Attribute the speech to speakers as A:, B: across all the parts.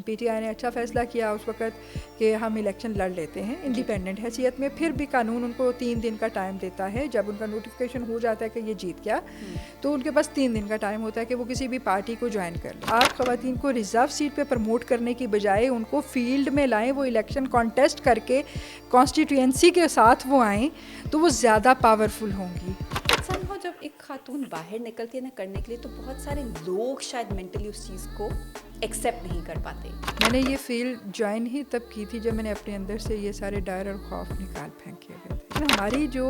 A: PTI ने अच्छा फ़ैसला किया उस वक़्त कि हम इलेक्शन लड़ लेते हैं इंडिपेंडेंट हैसियत में। फिर भी कानून उनको 3 दिन का टाइम देता है। जब उनका नोटिफिकेशन हो जाता है कि ये जीत गया तो उनके पास 3 दिन का टाइम होता है कि वो किसी भी पार्टी को ज्वाइन कर लें। आप ख़वातीन को रिज़र्व सीट पे प्रमोट करने की बजाय उनको फील्ड में लाएं, वो इलेक्शन कॉन्टेस्ट करके कॉन्स्टिट्यूएंसी के साथ वो आएँ तो वो ज़्यादा पावरफुल होंगी।
B: समहाउ जब एक खातून बाहर निकलती है ना करने के लिए, तो बहुत सारे लोग शायद मेंटली उस चीज़ को एक्सेप्ट नहीं कर पाते।
A: मैंने ये फील्ड ज्वाइन ही तब की थी जब मैंने अपने अंदर से ये सारे डर और खौफ निकाल फेंके हुए थे। हमारी जो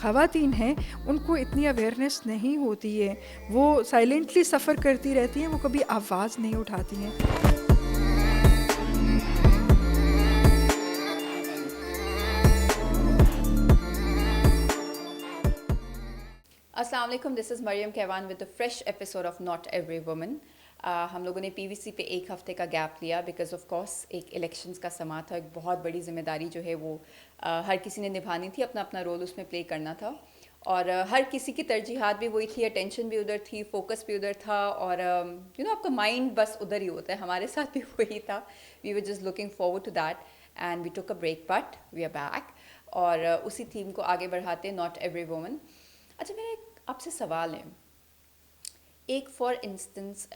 A: ख़वातीन हैं उनको इतनी अवेयरनेस नहीं होती है, वो साइलेंटली सफ़र करती रहती हैं, वो कभी आवाज़ नहीं उठाती हैं।
B: अस्सलाम वालेकुम, this is Maryam Kaivan with the fresh episode of not every woman. हम लोगों ने पीवीसी पे एक हफ़्ते का गैप लिया बिकॉज ऑफ कोर्स एक इलेक्शंस का समा था। एक बहुत बड़ी जिम्मेदारी जो है वो हर किसी ने निभानी थी, अपना अपना रोल उसमें प्ले करना था। और हर किसी की तरजीहात भी वही थी, अटेंशन भी उधर थी, फोकस भी उधर था, और आपका माइंड बस उधर ही होता है। हमारे साथ भी वही था। We were just looking forward to that and we took a break, but we are back. और उसी थीम को आगे बढ़ाते नॉट एवरी वुमन। अच्छा, मेरा आपसे सवाल है। एक फॉर इंस्टेंस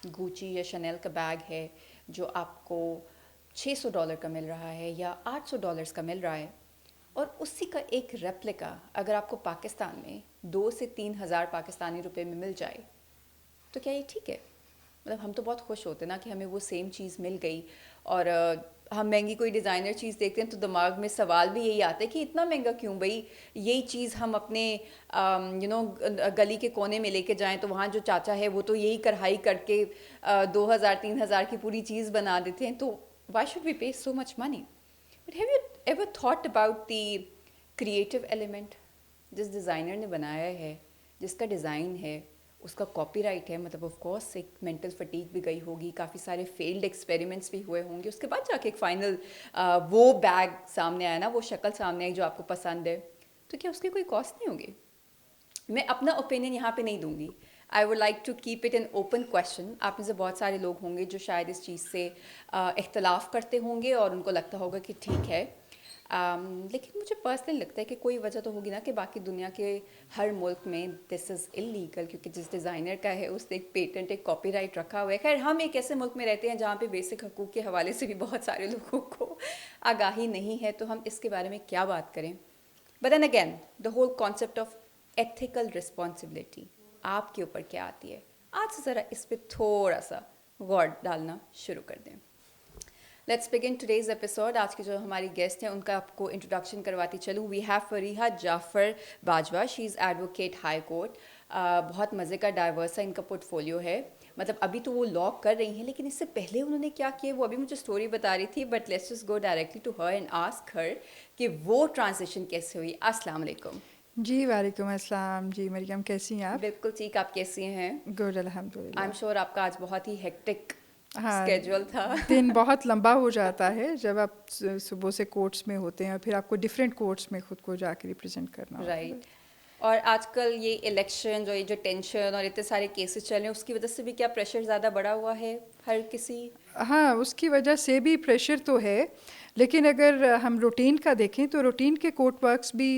B: गुची या शनेल का बैग है जो आपको $600 का मिल रहा है या $800 का मिल रहा है, और उसी का एक रेप्लिका अगर आपको पाकिस्तान में 2 से 3 हज़ार पाकिस्तानी रुपए में मिल जाए, तो क्या ये ठीक है? मतलब हम तो बहुत खुश होते ना कि हमें वो सेम चीज़ मिल गई। और हम महंगी कोई डिज़ाइनर चीज़ देखते हैं तो दिमाग में सवाल भी यही आता है कि इतना महंगा क्यों भाई। यही चीज़ हम अपने गली के कोने में लेके जाएं तो वहाँ जो चाचा है वो तो यही कढ़ाई करके 2,000-3,000 की पूरी चीज़ बना देते हैं। तो वाई शुड वी पे so much money? But have you ever thought about the creative element? जिस डिज़ाइनर ने बनाया है, जिसका डिज़ाइन है, उसका कॉपीराइट है, मतलब ऑफ कोर्स एक मेंटल फटीग भी गई होगी, काफ़ी सारे फेल्ड एक्सपेरिमेंट्स भी हुए होंगे, उसके बाद जाके एक फाइनल वो बैग सामने आया ना, वो शक्ल सामने आई जो आपको पसंद है। तो क्या उसकी कोई कॉस्ट नहीं होगी? मैं अपना ओपिनियन यहाँ पे नहीं दूंगी। I would like to keep it an open question. आप में से बहुत सारे लोग होंगे जो शायद इस चीज़ से इख्तलाफ करते होंगे और उनको लगता होगा कि ठीक है। लेकिन मुझे पर्सनली लगता है कि कोई वजह तो होगी ना कि बाकी दुनिया के हर मुल्क में दिस इज़ इलीगल, क्योंकि जिस डिज़ाइनर का है उसने एक पेटेंट, एक कॉपीराइट रखा हुआ है। खैर, हम एक ऐसे मुल्क में रहते हैं जहाँ पे बेसिक हकूक़ के हवाले से भी बहुत सारे लोगों को आगाही नहीं है, तो हम इसके बारे में क्या बात करें। But then again the whole concept of ethical responsibility आपके ऊपर क्या आती है? आज से ज़रा इस पर थोड़ा सा गौर डालना शुरू कर दें। Let's begin today's episode. आज की जो हमारी गेस्ट हैं उनका आपको इंट्रोडक्शन करवाती चलूँ। We have Fariha Jafar Bajwa, she is advocate high court. बहुत मज़े का डाइवर्स है इनका पोर्टफोलियो है। मतलब अभी तो वो लॉ कर रही हैं, लेकिन इससे पहले उन्होंने क्या किया वो अभी मुझे स्टोरी बता रही थी। But let's just go directly to her and ask her कि वो ट्रांजिशन कैसे हुई। अस्सलाम वालेकुम।
A: जी वालेकुम अस्सलाम। जी मरियम, कैसी हैं आप?
B: बिल्कुल ठीक, आप कैसी हैं?
A: गुड,
B: आई
A: अल्हम्दुलिल्लाह।
B: एम श्योर आपका आज बहुत ही हेक्टिक
A: हाँ,
B: स्केड्यूल था।
A: दिन बहुत लंबा हो जाता है जब आप सुबह से कोर्ट्स में होते हैं और फिर आपको डिफरेंट कोर्ट्स में खुद को जाके रिप्रेजेंट करना होता है।
B: राइट। और आजकल ये इलेक्शन और ये जो टेंशन और इतने सारे केसेस चल रहे हैं, उसकी वजह से भी क्या प्रेशर ज़्यादा बढ़ा हुआ है हर किसी?
A: हाँ, उसकी वजह से भी प्रेशर तो है, लेकिन अगर हम रूटीन का देखें तो रूटीन के कोर्ट वर्क्स भी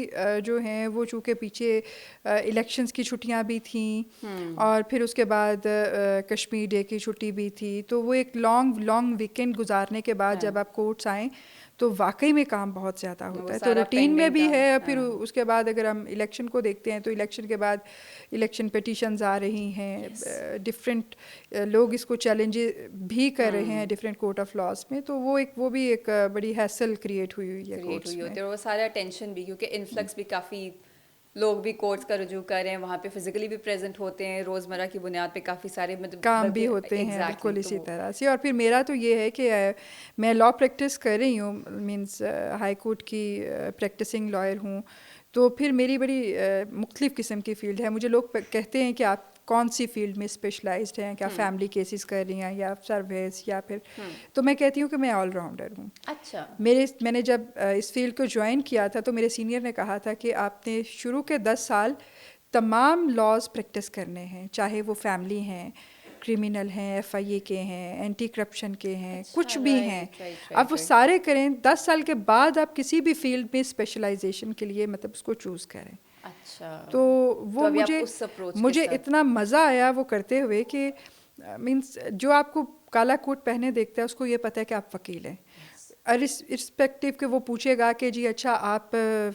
A: जो हैं वो चूँकि पीछे इलेक्शंस की छुट्टियां भी थीं और फिर उसके बाद कश्मीर डे की छुट्टी भी थी, तो वो एक लॉन्ग लॉन्ग वीकेंड गुजारने के बाद जब आप कोर्ट्स आएँ तो वाकई में काम बहुत ज़्यादा होता
B: वो
A: है। तो
B: सारा
A: रूटीन में
B: पेंडिंग
A: भी
B: काम।
A: है। फिर
B: हाँ।
A: उसके बाद अगर हम इलेक्शन को देखते हैं तो इलेक्शन के बाद इलेक्शन पिटिशंस आ रही हैं, डिफरेंट लोग इसको चैलेंज भी कर रहे हैं डिफरेंट कोर्ट ऑफ लॉज में, तो वो भी एक बड़ी हैसल क्रिएट हुई हुई है
B: क्रिएट
A: कोर्ट्स
B: हुई
A: में।
B: होती है, और वो सारा टेंशन भी, क्योंकि इन्फ्लक्स भी काफ़ी लोग भी कोर्ट्स का रुजू कर रहे हैं, वहाँ पे फिजिकली भी प्रेजेंट होते हैं, रोज़मर्रा की बुनियाद पे काफ़ी सारे, मतलब
A: काम भी
B: बल्कि
A: होते हैं
B: एग्जैक्टली
A: बिल्कुल
B: तो
A: इसी तरह से। और फिर मेरा तो ये है कि मैं लॉ प्रैक्टिस कर रही हूँ, मींस हाई कोर्ट की प्रैक्टिसिंग लॉयर हूँ, तो फिर मेरी बड़ी मुख्तलिफ़ किस्म की फ़ील्ड है। मुझे लोग कहते हैं कि आप कौन सी फ़ील्ड में स्पेशलाइज्ड हैं, क्या फैमिली केसेस कर रही हैं या सर्विस या फिर, तो मैं कहती हूँ कि मैं ऑलराउंडर हूँ।
B: अच्छा।
A: मैंने जब इस फील्ड को ज्वाइन किया था तो मेरे सीनियर ने कहा था कि आपने शुरू के 10 साल तमाम लॉज प्रैक्टिस करने हैं, चाहे वो फैमिली हैं, क्रिमिनल हैं, FIA के हैं, एंटी करप्शन के हैं,
B: अच्छा,
A: कुछ भी
B: right,
A: हैं,
B: right,
A: आप वो
B: right.
A: सारे करें। 10 साल के बाद आप किसी भी फील्ड में स्पेशलाइजेशन के लिए मतलब उसको चूज़ करें।
B: अच्छा,
A: तो वो
B: अभी आप
A: मुझे
B: उस approach के
A: मुझे
B: साथ-
A: इतना मज़ा आया वो करते हुए कि मीन्स जो आपको काला कोट पहने देखता है उसको ये पता है कि आप वकील हैं। इर्रिस्पेक्टिव कि वो पूछेगा कि जी अच्छा आप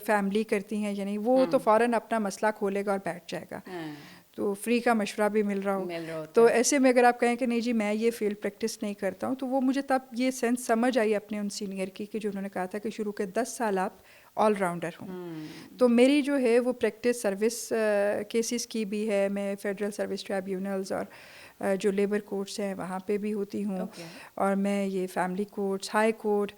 A: फैमिली करती हैं या नहीं, वो तो फ़ौरन अपना मसला खोलेगा और बैठ जाएगा।
B: हाँ,
A: तो फ्री का मशवरा भी मिल रहा हो। तो
B: है।
A: ऐसे में अगर आप कहें कि नहीं जी मैं ये फील्ड प्रैक्टिस नहीं करता हूँ, तो वो मुझे तब ये सेंस समझ आई अपने उन सीनियर की कि जो उन्होंने कहा था कि शुरू के 10 साल आप ऑलराउंडर हूँ। तो मेरी जो है वो प्रैक्टिस सर्विस केसेस की भी है। मैं फेडरल सर्विस ट्राइब्यूनल्स और जो लेबर कोर्ट्स हैं वहाँ पे भी होती हूँ।
B: Okay.
A: और मैं ये family courts, high court,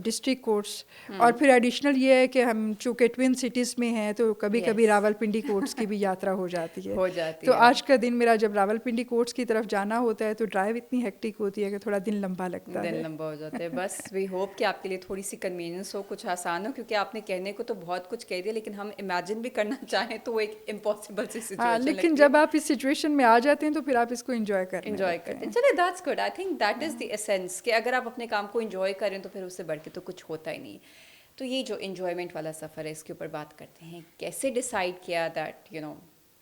A: district courts, और फिर एडिशनल ये है कि हम चूँकि ट्विन सिटीज़ में हैं तो कभी कभी
B: Yes.
A: रावलपिंडी कोर्ट्स की भी यात्रा हो जाती है।
B: हो जाती
A: तो
B: है।
A: आज का दिन मेरा जब रावलपिंडी कोर्ट्स की तरफ जाना होता है तो ड्राइव इतनी हेक्टिक होती है कि थोड़ा दिन लंबा लगता
B: दिन
A: है।
B: लंबा हो जाता है। बस वी होप कि आपके लिए थोड़ी सी कन्वीनियंस हो, कुछ आसान हो, क्योंकि आपने कहने को तो बहुत कुछ कह दिया लेकिन हम इमेजिन भी करना चाहें तो वो एक इम्पॉसिबल सी
A: हाँ,
B: सिचुएशन
A: लेकिन जब आप इस सिचुएशन में आ जाते हैं तो फिर आप इसको एंजॉय करने
B: इंजॉय
A: लगते
B: करते हैं।
A: हैं।
B: चलिए, that's good. I think that is the essence कि अगर आप अपने काम को इंजॉय करें तो फिर उससे बढ़ के तो कुछ होता ही नहीं। तो ये जो इंजॉयमेंट वाला सफ़र है इसके ऊपर बात करते हैं। कैसे डिसाइड किया दैट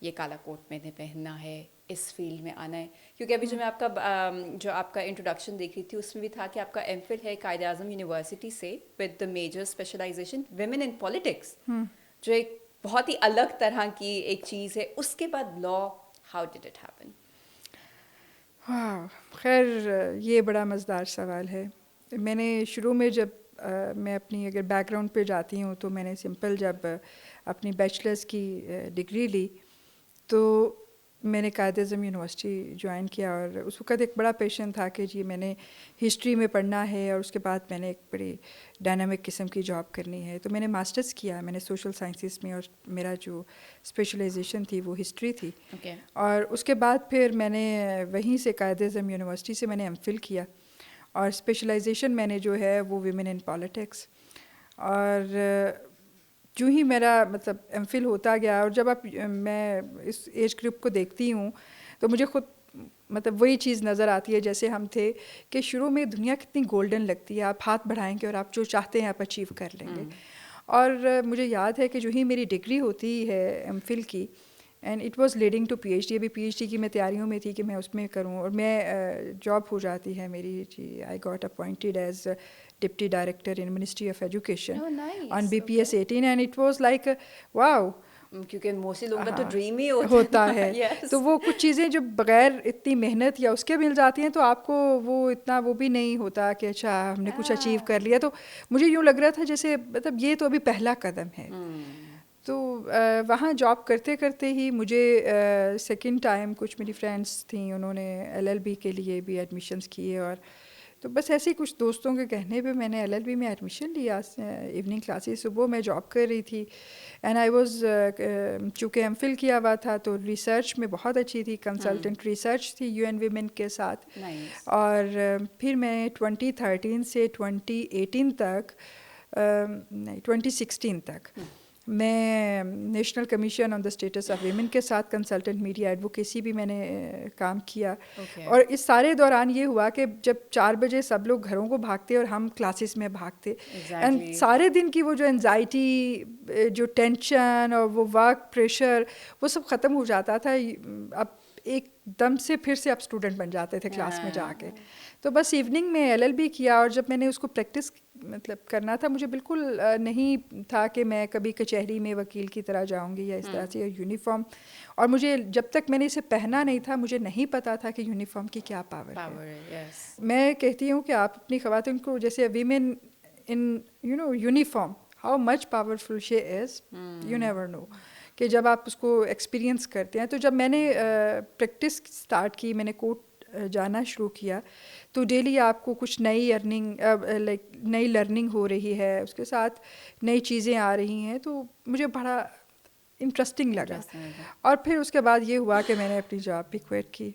B: ये काला कोट मैंने पहनना है, इस फील्ड में आना है? क्योंकि अभी जो मैं आपका इंट्रोडक्शन देख रही थी उसमें भी था कि आपका एमफिल है कायदे आज़म यूनिवर्सिटी से with the major specialisation women in politics, जो एक बहुत ही अलग तरह की एक चीज़ है। उसके बाद law, how did it happen?
A: हाँ, खैर ये बड़ा मज़ेदार सवाल है। मैंने शुरू में जब मैं अपनी अगर बैकग्राउंड पे जाती हूँ तो मैंने सिंपल जब अपनी बैचलर्स की डिग्री ली तो मैंने कायदे आज़म यूनिवर्सिटी ज्वाइन किया। और उस वक़्त एक बड़ा पैशन था कि जी मैंने हिस्ट्री में पढ़ना है और उसके बाद मैंने एक बड़ी डायनामिक किस्म की जॉब करनी है। तो मैंने मास्टर्स किया, मैंने सोशल साइंसेस में, और मेरा जो स्पेशलाइजेशन थी वो हिस्ट्री थी।
B: Okay.
A: और उसके बाद फिर मैंने वहीं से कायदे आज़म यूनिवर्सिटी से मैंने एमफिल किया और स्पेशलाइजेशन मैंने जो है वो विमेन इन पॉलिटिक्स। और जो ही मेरा मतलब एमफिल होता गया और जब मैं इस एज ग्रुप को देखती हूँ तो मुझे खुद मतलब वही चीज़ नज़र आती है जैसे हम थे कि शुरू में दुनिया कितनी गोल्डन लगती है, आप हाथ बढ़ाएंगे और आप जो चाहते हैं आप अचीव कर लेंगे। और मुझे याद है कि जो ही मेरी डिग्री होती है एमफिल की, and it was leading to PhD, अभी PhD की मैं तैयारियों में थी कि मैं उसमें करूं, और मैं जॉब हो जाती है मेरी जी। I got appointed as deputy director in ministry of education on BPS 18 and it was like wow,
B: क्योंकि मोस्टली लोगों का तो
A: हाँ,
B: ड्रीम ही
A: होता है।
B: Yes.
A: तो वो कुछ चीज़ें जो बगैर इतनी मेहनत या उसके मिल जाती हैं तो आपको वो इतना वो भी नहीं होता कि अच्छा हमने कुछ अचीव कर लिया। तो मुझे यूँ लग रहा था जैसे मतलब ये तो अभी पहला कदम है। तो वहाँ जॉब करते करते ही मुझे सेकंड टाइम कुछ मेरी फ्रेंड्स थी, उन्होंने LLB के लिए भी एडमिशन्स किए। और तो बस ऐसे ही कुछ दोस्तों के कहने पे मैंने LLB में एडमिशन लिया। इवनिंग क्लासेस, सुबह मैं जॉब कर रही थी एंड आई वाज चूँकि एमफिल किया हुआ था तो रिसर्च में बहुत अच्छी थी, कंसल्टेंट रिसर्च थी UN Women के साथ।
B: Nice.
A: और फिर मैं 2013 से 2018 तक नहीं 2016 तक मैं national commission on the status of women के साथ कंसल्टेंट मीडिया एडवोकेसी भी मैंने काम किया।
B: Okay.
A: और इस सारे दौरान ये हुआ कि जब 4 बजे सब लोग घरों को भागते और हम क्लासेस में भागते, एंड
B: Exactly.
A: सारे दिन की वो जो एनजाइटी, जो टेंशन और वो वर्क प्रेशर, वो सब ख़त्म हो जाता था। अब एकदम से फिर से आप स्टूडेंट बन जाते थे क्लास में जाके। तो बस इवनिंग में LLB किया और जब मैंने उसको प्रैक्टिस मतलब करना था, मुझे बिल्कुल नहीं था कि मैं कभी कचहरी में वकील की तरह जाऊंगी या इस तरह से, यूनिफॉर्म। और मुझे जब तक मैंने इसे पहना नहीं था मुझे नहीं पता था कि यूनिफॉर्म की क्या पावर है।
B: Yes.
A: मैं कहती हूँ कि आप अपनी ख़वातीन को जैसे women in uniform, how much powerful she is, you never know, कि जब आप उसको एक्सपीरियंस करते हैं। तो जब मैंने प्रैक्टिस स्टार्ट की, मैंने कोर्ट जाना शुरू किया, तो डेली आपको कुछ नई नई लर्निंग हो रही है, उसके साथ नई चीज़ें आ रही हैं, तो मुझे बड़ा इंटरेस्टिंग लगा। और फिर उसके बाद ये हुआ कि मैंने अपनी जॉब भी क्विट की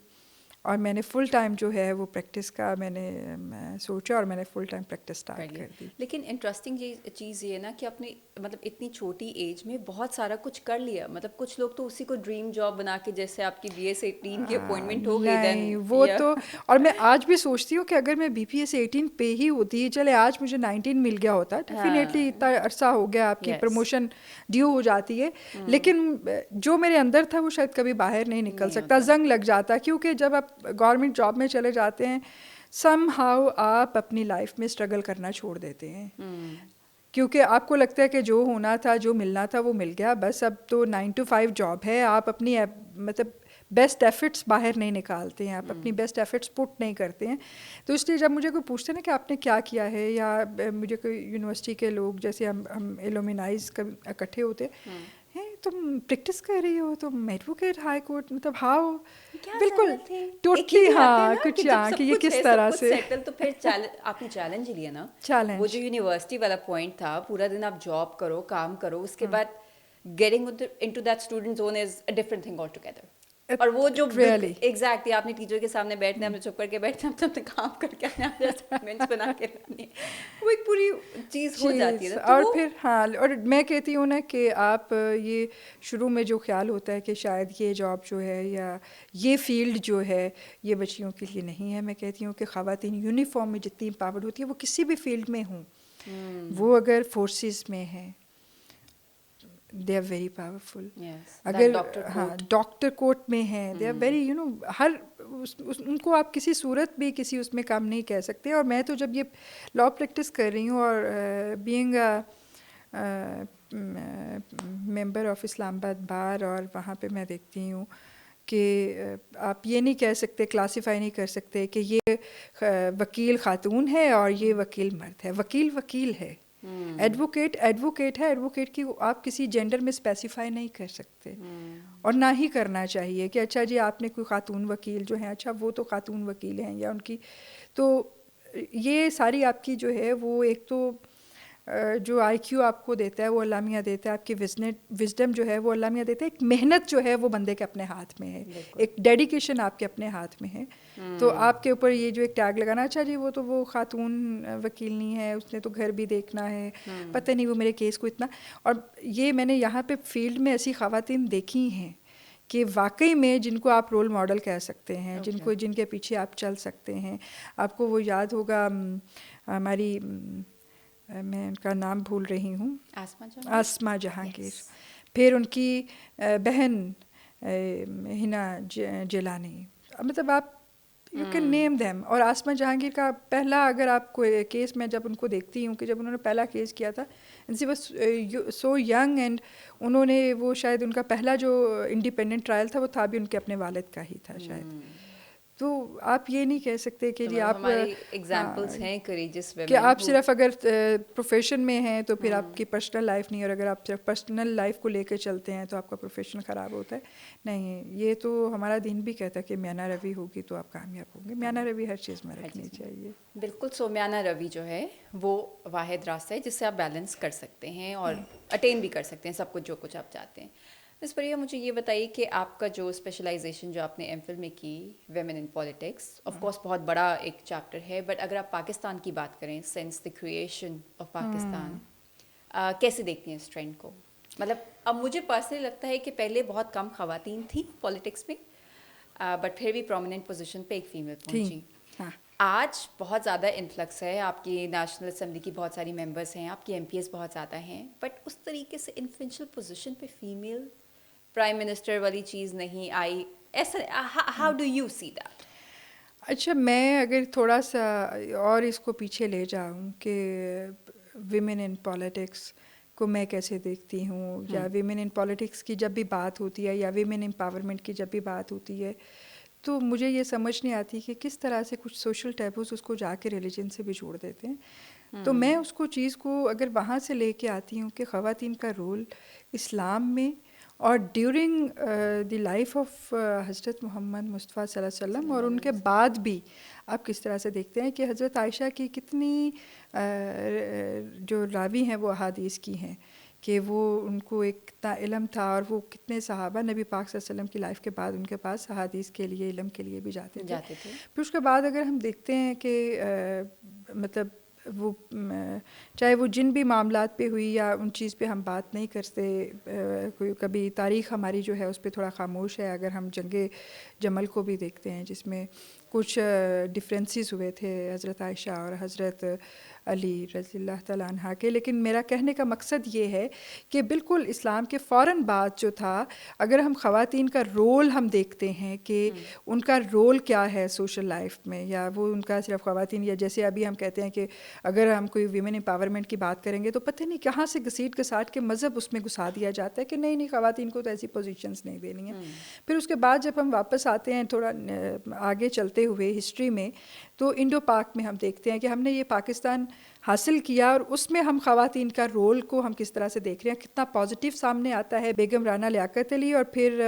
A: और मैंने फुल टाइम जो है वो प्रैक्टिस का मैं सोचा और मैंने फुल टाइम प्रैक्टिस स्टार्ट कर दी।
B: लेकिन इंटरेस्टिंग चीज़ ये है ना कि आपने मतलब इतनी छोटी एज में बहुत सारा कुछ कर लिया। मतलब कुछ लोग तो उसी को ड्रीम जॉब बना के, जैसे आपकी BS 18 की अपॉइंटमेंट हो गई, देन
A: नहीं वो तो, और मैं आज भी सोचती हूँ कि अगर मैं BPS 18 पे ही होती, चले आज मुझे 19 मिल गया होता, डेफिनेटली इतना अरसा हो गया, आपकी प्रमोशन ड्यू हो जाती है, लेकिन जो मेरे अंदर था वो शायद कभी बाहर नहीं निकल सकता, जंग लग जाता, क्योंकि जब आप गवर्नमेंट जॉब में चले जाते हैं समहाउ आप अपनी लाइफ में स्ट्रगल करना छोड़ देते हैं, क्योंकि आपको लगता है कि जो होना था, जो मिलना था वो मिल गया, बस अब तो 9 to 5 जॉब है, आप अपनी मतलब बेस्ट एफर्ट्स बाहर नहीं निकालते हैं, आप अपनी बेस्ट एफर्ट्स पुट नहीं करते हैं। तो इसलिए जब मुझे कोई पूछते हैं ना कि आपने क्या किया है, या मुझे कोई यूनिवर्सिटी के लोग, जैसे हम एलुमनाइज इकट्ठे होते हैं, तुम प्रैक्टिस कर रही हो, तुम एडवोकेट हाई कोर्ट, मतलब हाउ, बिल्कुल टोटली, हाँ कुछ यहाँ कि ये किस तरह से
B: सेटल। तो फिर आपने चैलेंज ही लिया ना,
A: चैलेंज,
B: वो जो यूनिवर्सिटी वाला पॉइंट था, पूरा दिन आप जॉब करो, काम करो, उसके बाद getting into that student zone is a different thing all together. और वो जो एग्जैक्टली आपने टीचर के सामने बैठना, हमने चुप करके बैठना, अपने काम करके असाइनमेंट्स बना के लानी, वो एक पूरी चीज़ हो जाती है ना। तो
A: और फिर हाँ, और मैं कहती हूँ ना कि आप ये शुरू में जो ख्याल होता है कि शायद ये जॉब जो है या ये फील्ड जो है ये बच्चियों के लिए नहीं है, मैं कहती हूँ कि ख़वातीन यूनिफॉर्म में जितनी एम्पावर्ड होती है, वो किसी भी फील्ड में हों, वो अगर फोर्सेस में है, दे आर वेरी पावरफुल। अगर हाँ डॉक्टर कोर्ट में हैं, दे आर वेरी हर उनको आप किसी सूरत भी किसी उसमें काम नहीं कह सकते। और मैं तो जब ये लॉ प्रैक्टिस कर रही हूँ और बीइंग मेंबर ऑफ इस्लामाबाद बार, और वहाँ पे मैं देखती हूँ कि आप ये नहीं कह सकते, क्लासिफाई नहीं कर सकते कि ये वकील खातून है और ये वकील मर्द है। वकील वकील है, एडवोकेट एडवोकेट है, एडवोकेट की आप किसी जेंडर में स्पेसिफाई नहीं कर सकते, और ना ही करना चाहिए कि अच्छा जी आपने कोई खातून वकील जो है, अच्छा वो तो खातून वकील हैं, या उनकी तो ये सारी आपकी जो है वो एक तो जो IQ आपको देता है वो अल्लाह मियाँ देता है, आपकी विजडम जो है वो अल्लाह मियाँ देता है, एक मेहनत जो है वो बंदे के अपने हाथ में है, एक डेडिकेशन आपके अपने हाथ में है। तो आपके ऊपर ये जो एक टैग लगाना, अच्छा जी वो तो वो खातून वकील नहीं है, उसने तो घर भी देखना है, पता नहीं वो मेरे केस को इतना। और ये मैंने यहाँ पे फील्ड में ऐसी ख़वातीन देखी हैं कि वाकई में जिनको आप रोल मॉडल कह सकते हैं, जिनके पीछे आप चल सकते हैं। आपको वो याद होगा हमारी, मैं उनका नाम भूल रही हूँ, आसमा जहांगीर, फिर उनकी बहन हिना जिलानी, मतलब आप यू कैन नेम देम। और आसमा जहांगीर का पहला, अगर आपको केस में जब उनको देखती हूँ कि जब उन्होंने पहला केस किया था, she was so young, and उन्होंने वो शायद उनका पहला जो इंडिपेंडेंट ट्रायल था वो था भी उनके अपने वालिद का ही था शायद। तो आप ये नहीं कह सकते कि जी आप
B: एग्जांपल्स हैं करेजियस वुमेन
A: कि आप सिर्फ अगर प्रोफेशन में हैं तो फिर आपकी पर्सनल लाइफ नहीं, और अगर आप सिर्फ पर्सनल लाइफ को लेकर चलते हैं तो आपका प्रोफेशन ख़राब होता है। नहीं, ये तो हमारा दिन भी कहता है कि म्याना रवि होगी तो आप कामयाब होंगे। म्याना रवि हर चीज़ में रखनी चाहिए।
B: बिल्कुल। सो म्याना रवि जो है वो वाहिद रास्ता है जिससे आप बैलेंस कर सकते हैं और अटेन भी कर सकते हैं सब कुछ जो कुछ आप चाहते हैं। मिस परिया, मुझे ये बताइए कि आपका जो स्पेशलाइजेशन जो आपने एमफिल में की, women in politics, of course बहुत बड़ा एक चैप्टर है, बट अगर आप पाकिस्तान की बात करें, since the creation of Pakistan, कैसे देखती हैं इस ट्रेंड को? मतलब अब मुझे पर्सनली लगता है कि पहले बहुत कम ख़वातीन थी पॉलिटिक्स में, बट फिर भी प्रोमिनेंट पोजीशन पे एक फीमेल पहुंची। आज बहुत ज़्यादा इन्फ्लक्स है, आपकी नेशनल असेंबली की बहुत सारी मेंबर्स हैं, आपकी MPs बहुत ज़्यादा हैं, बट उस तरीके से इन्फ्लुएंशियल पोजीशन पे फीमेल प्राइम मिनिस्टर वाली चीज़ नहीं आई, ऐसा how do you see that?
A: अच्छा, मैं अगर थोड़ा सा और इसको पीछे ले जाऊं कि विमेन इन पॉलिटिक्स को मैं कैसे देखती हूँ, या विमेन इन पॉलिटिक्स की जब भी बात होती है, या विमेन एम्पावरमेंट की जब भी बात होती है, तो मुझे ये समझ नहीं आती कि किस तरह से कुछ सोशल टैबूज उसको जाके रिलीजन से भी जोड़ देते हैं। तो मैं उसको चीज़ को अगर वहाँ से लेके आती हूँ कि ख़वातीन का रोल इस्लाम में और ड्यूरिंग द लाइफ ऑफ हज़रत मोहम्मद मुस्तफ़ा सल्लल्लाहु अलैहि वसल्लम, और उनके बाद भी आप किस तरह से देखते हैं कि हज़रत आयशा की कितनी जो रावी हैं वो अहादीस की हैं कि वो उनको एक कितना इल्म था और वो कितने सहाबा नबी पाक सल्लल्लाहु अलैहि वसल्लम की लाइफ के बाद उनके पास हदीस के लिए, इल्म के लिए भी जाते थे। फिर उसके बाद अगर हम देखते हैं कि मतलब वो चाहे वो जिन भी मामलात पे हुई या उन चीज़ पे हम बात नहीं करते, कोई कभी तारीख़ हमारी जो है उस पर थोड़ा खामोश है। अगर हम जंगे जमल को भी देखते हैं जिसमें कुछ डिफरेंसेस हुए थे हज़रत आयशा और हज़रत अली रज़ियल्लाहु तआला अन्हा के, लेकिन मेरा कहने का मकसद ये है कि बिल्कुल इस्लाम के फ़ौरन बाद जो था, अगर हम ख़वातीन का रोल हम देखते हैं कि उनका रोल क्या है सोशल लाइफ में, या वो उनका सिर्फ ख़वातीन, या जैसे अभी हम कहते हैं कि अगर हम कोई वीमेन एम्पावरमेंट की बात करेंगे तो पता नहीं कहाँ से घसीट घसाट के मज़हब उसमें घुसा दिया जाता है कि नहीं ख़वातीन को तो ऐसी पोजीशंस नहीं देनी है। फिर उसके बाद जब हम वापस आते हैं थोड़ा आगे चलते हुए हिस्ट्री में, तो इंडो पाक में हम देखते हैं कि हमने ये पाकिस्तान हासिल किया और उसमें हम ख़वातीन का रोल को हम किस तरह से देख रहे हैं, कितना पॉजिटिव सामने आता है। बेगम राना लियाकत अली और फिर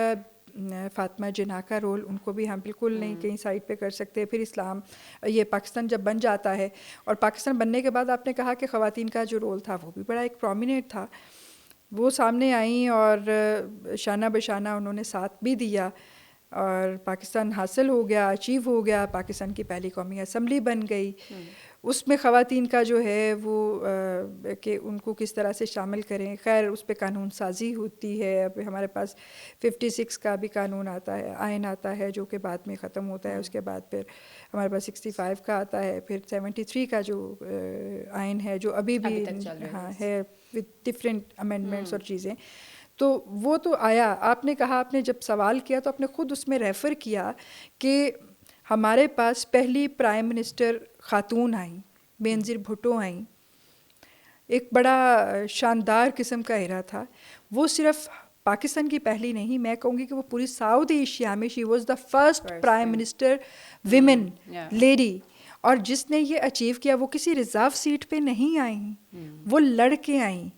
A: फ़ातिमा जिन्ना का रोल, उनको भी हम बिल्कुल नहीं कहीं साइड पे कर सकते। फिर इस्लाम ये पाकिस्तान जब बन जाता है, और पाकिस्तान बनने के बाद आपने कहा कि ख़वातीन का जो रोल था वो भी बड़ा एक प्रोमिनेंट था, वो सामने आई और शाना बशाना उन्होंने साथ भी दिया और पाकिस्तान हासिल हो गया, अचीव हो गया। पाकिस्तान की पहली कौमी असम्बली बन गई। उसमें ख़वातीन का जो है वो कि उनको किस तरह से शामिल करें, खैर उस पर कानून साजी होती है। अब हमारे पास 56 का भी कानून आता है, आइन आता है जो कि बाद में ख़त्म होता है। उसके बाद फिर हमारे पास 65 का आता है, फिर 73 का जो आइन है जो अभी भी हाँ है विद डिफरेंट अमेंडमेंट्स और चीज़ें, तो वो तो आया। आपने कहा, आपने जब सवाल किया तो आपने ख़ुद उसमें रेफ़र किया कि हमारे पास पहली प्राइम मिनिस्टर ख़ातून आई, बेनज़ीर भुट्टो आई। एक बड़ा शानदार किस्म का एरा था। वो सिर्फ पाकिस्तान की पहली नहीं, मैं कहूँगी कि वो पूरी साउथ एशिया में she was the first prime minister women lady. और जिसने ये अचीव किया वो किसी रिज़र्व सीट पे नहीं आई, वो लड़ के आई,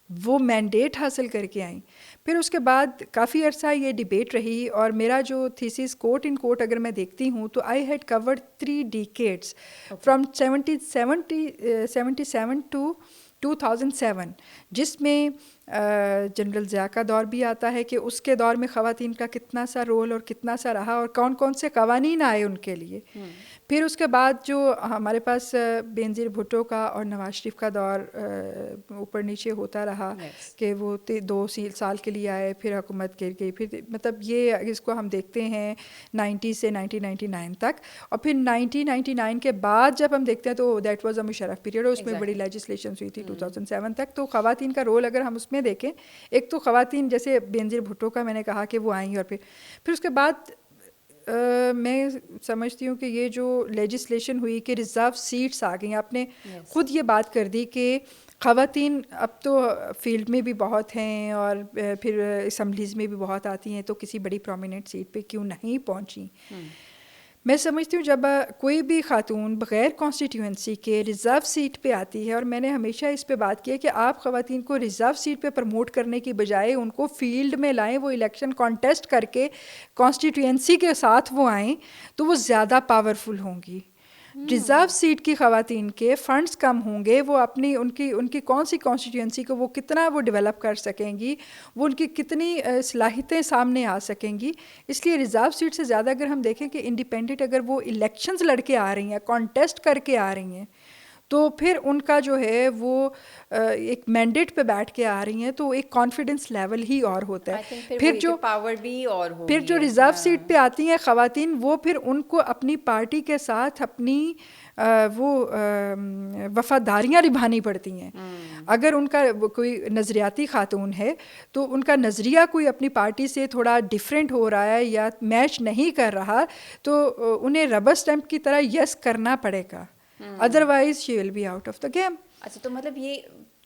A: वो मैंडेट हासिल करके आई। फिर उसके बाद काफ़ी अरसा ये डिबेट रही, और मेरा जो थीसिस कोट इन कोट अगर मैं देखती हूँ तो I had covered 3 decades from 77 to 2007, जिसमें जनरल ज़िया का दौर भी आता है कि उसके दौर में ख़वातीन का कितना सा रोल और कितना सा रहा और कौन कौन से कवानीन आए उनके लिए। फिर उसके बाद जो हमारे पास बेनज़ीर भुट्टो का और नवाज शरीफ का दौर ऊपर नीचे होता रहा कि वो 2 साल के लिए आए, फिर हुकूमत गिर गई। फिर मतलब ये इसको हम देखते हैं 90 से 1999 तक, और फिर 1999 के बाद जब हम देखते हैं तो that was a Musharraf period, और उसमें बड़ी लेजिस्लेशन हुई थी 2007 तक। तो ख़वातीन का रोल अगर हम उसमें देखें, एक तो ख़वातीन जैसे बेनज़ीर भुट्टो का मैंने कहा कि वो आई, और फिर उसके बाद मैं समझती हूँ कि ये जो लेजिस्लेशन हुई कि रिज़र्व सीट्स आ गई। आपने ख़ुद ये बात कर दी कि ख़वातीन अब तो फील्ड में भी बहुत हैं और फिर असम्बलीज़ में भी बहुत आती हैं, तो किसी बड़ी प्रोमिनेंट सीट पे क्यों नहीं पहुँची। मैं समझती हूँ जब कोई भी खातून बग़ैर कॉन्स्टिट्यूंसी के रिज़र्व सीट पे आती है, और मैंने हमेशा इस पे बात की है कि आप ख़वातीन को रिज़र्व सीट पे प्रमोट करने की बजाय उनको फील्ड में लाएं, वो इलेक्शन कॉन्टेस्ट करके कॉन्स्टिट्यूंसी के साथ वो आएँ तो वो ज़्यादा पावरफुल होंगी। रिज़र्व सीट की ख़वातीन के फ़ंड्स कम होंगे, वो अपनी उनकी कौन सी कॉन्स्टिट्यूंसी को वो कितना वो डेवलप कर सकेंगी, वो उनकी कितनी सलाहियतें सामने आ सकेंगी। इसलिए रिज़र्व सीट से ज़्यादा अगर हम देखें कि इंडिपेंडेंट अगर वो इलेक्शंस लड़के आ रही हैं, कॉन्टेस्ट करके आ रही हैं, तो फिर उनका जो है वो एक मैंडेट पे बैठ के आ रही हैं, तो एक कॉन्फिडेंस लेवल ही और होता है। फिर जो
B: पावर भी और हो,
A: फिर जो रिज़र्व सीट पे आती हैं ख़वातीन, वो फिर उनको अपनी पार्टी के साथ अपनी वो वफ़ादारियाँ निभानी पड़ती हैं। अगर उनका कोई नज़रियाती खातून है तो उनका नज़रिया कोई अपनी पार्टी से थोड़ा डिफरेंट हो रहा है या मैच नहीं कर रहा, तो उन्हें रबर स्टैम्प की तरह यस करना पड़ेगा, otherwise she will be out of the game.
B: अच्छा, तो मतलब ये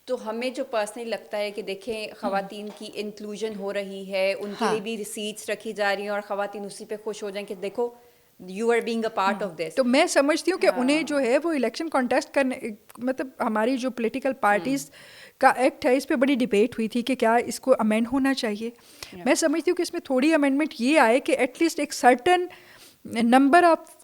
B: तो हमें जो पर्सनली लगता है कि देखें ख़वातीन की इंक्लूजन हो रही है, उनके लिए भी सीट्स रखी जा रही हैं और ख़वातीन उसी पे खुश हो जाएं कि देखो you are being a part of this.
A: तो मैं समझती हूँ कि उन्हें जो है वो इलेक्शन कॉन्टेस्ट करने, मतलब हमारी जो पॉलिटिकल पार्टीज़ का एक्ट है इस पे बड़ी डिबेट हुई थी कि क्या इसको अमेंड होना चाहिए। मैं समझती हूँ कि इसमें थोड़ी अमेंडमेंट ये आए कि एटलीस्ट एक सर्टन नंबर ऑफ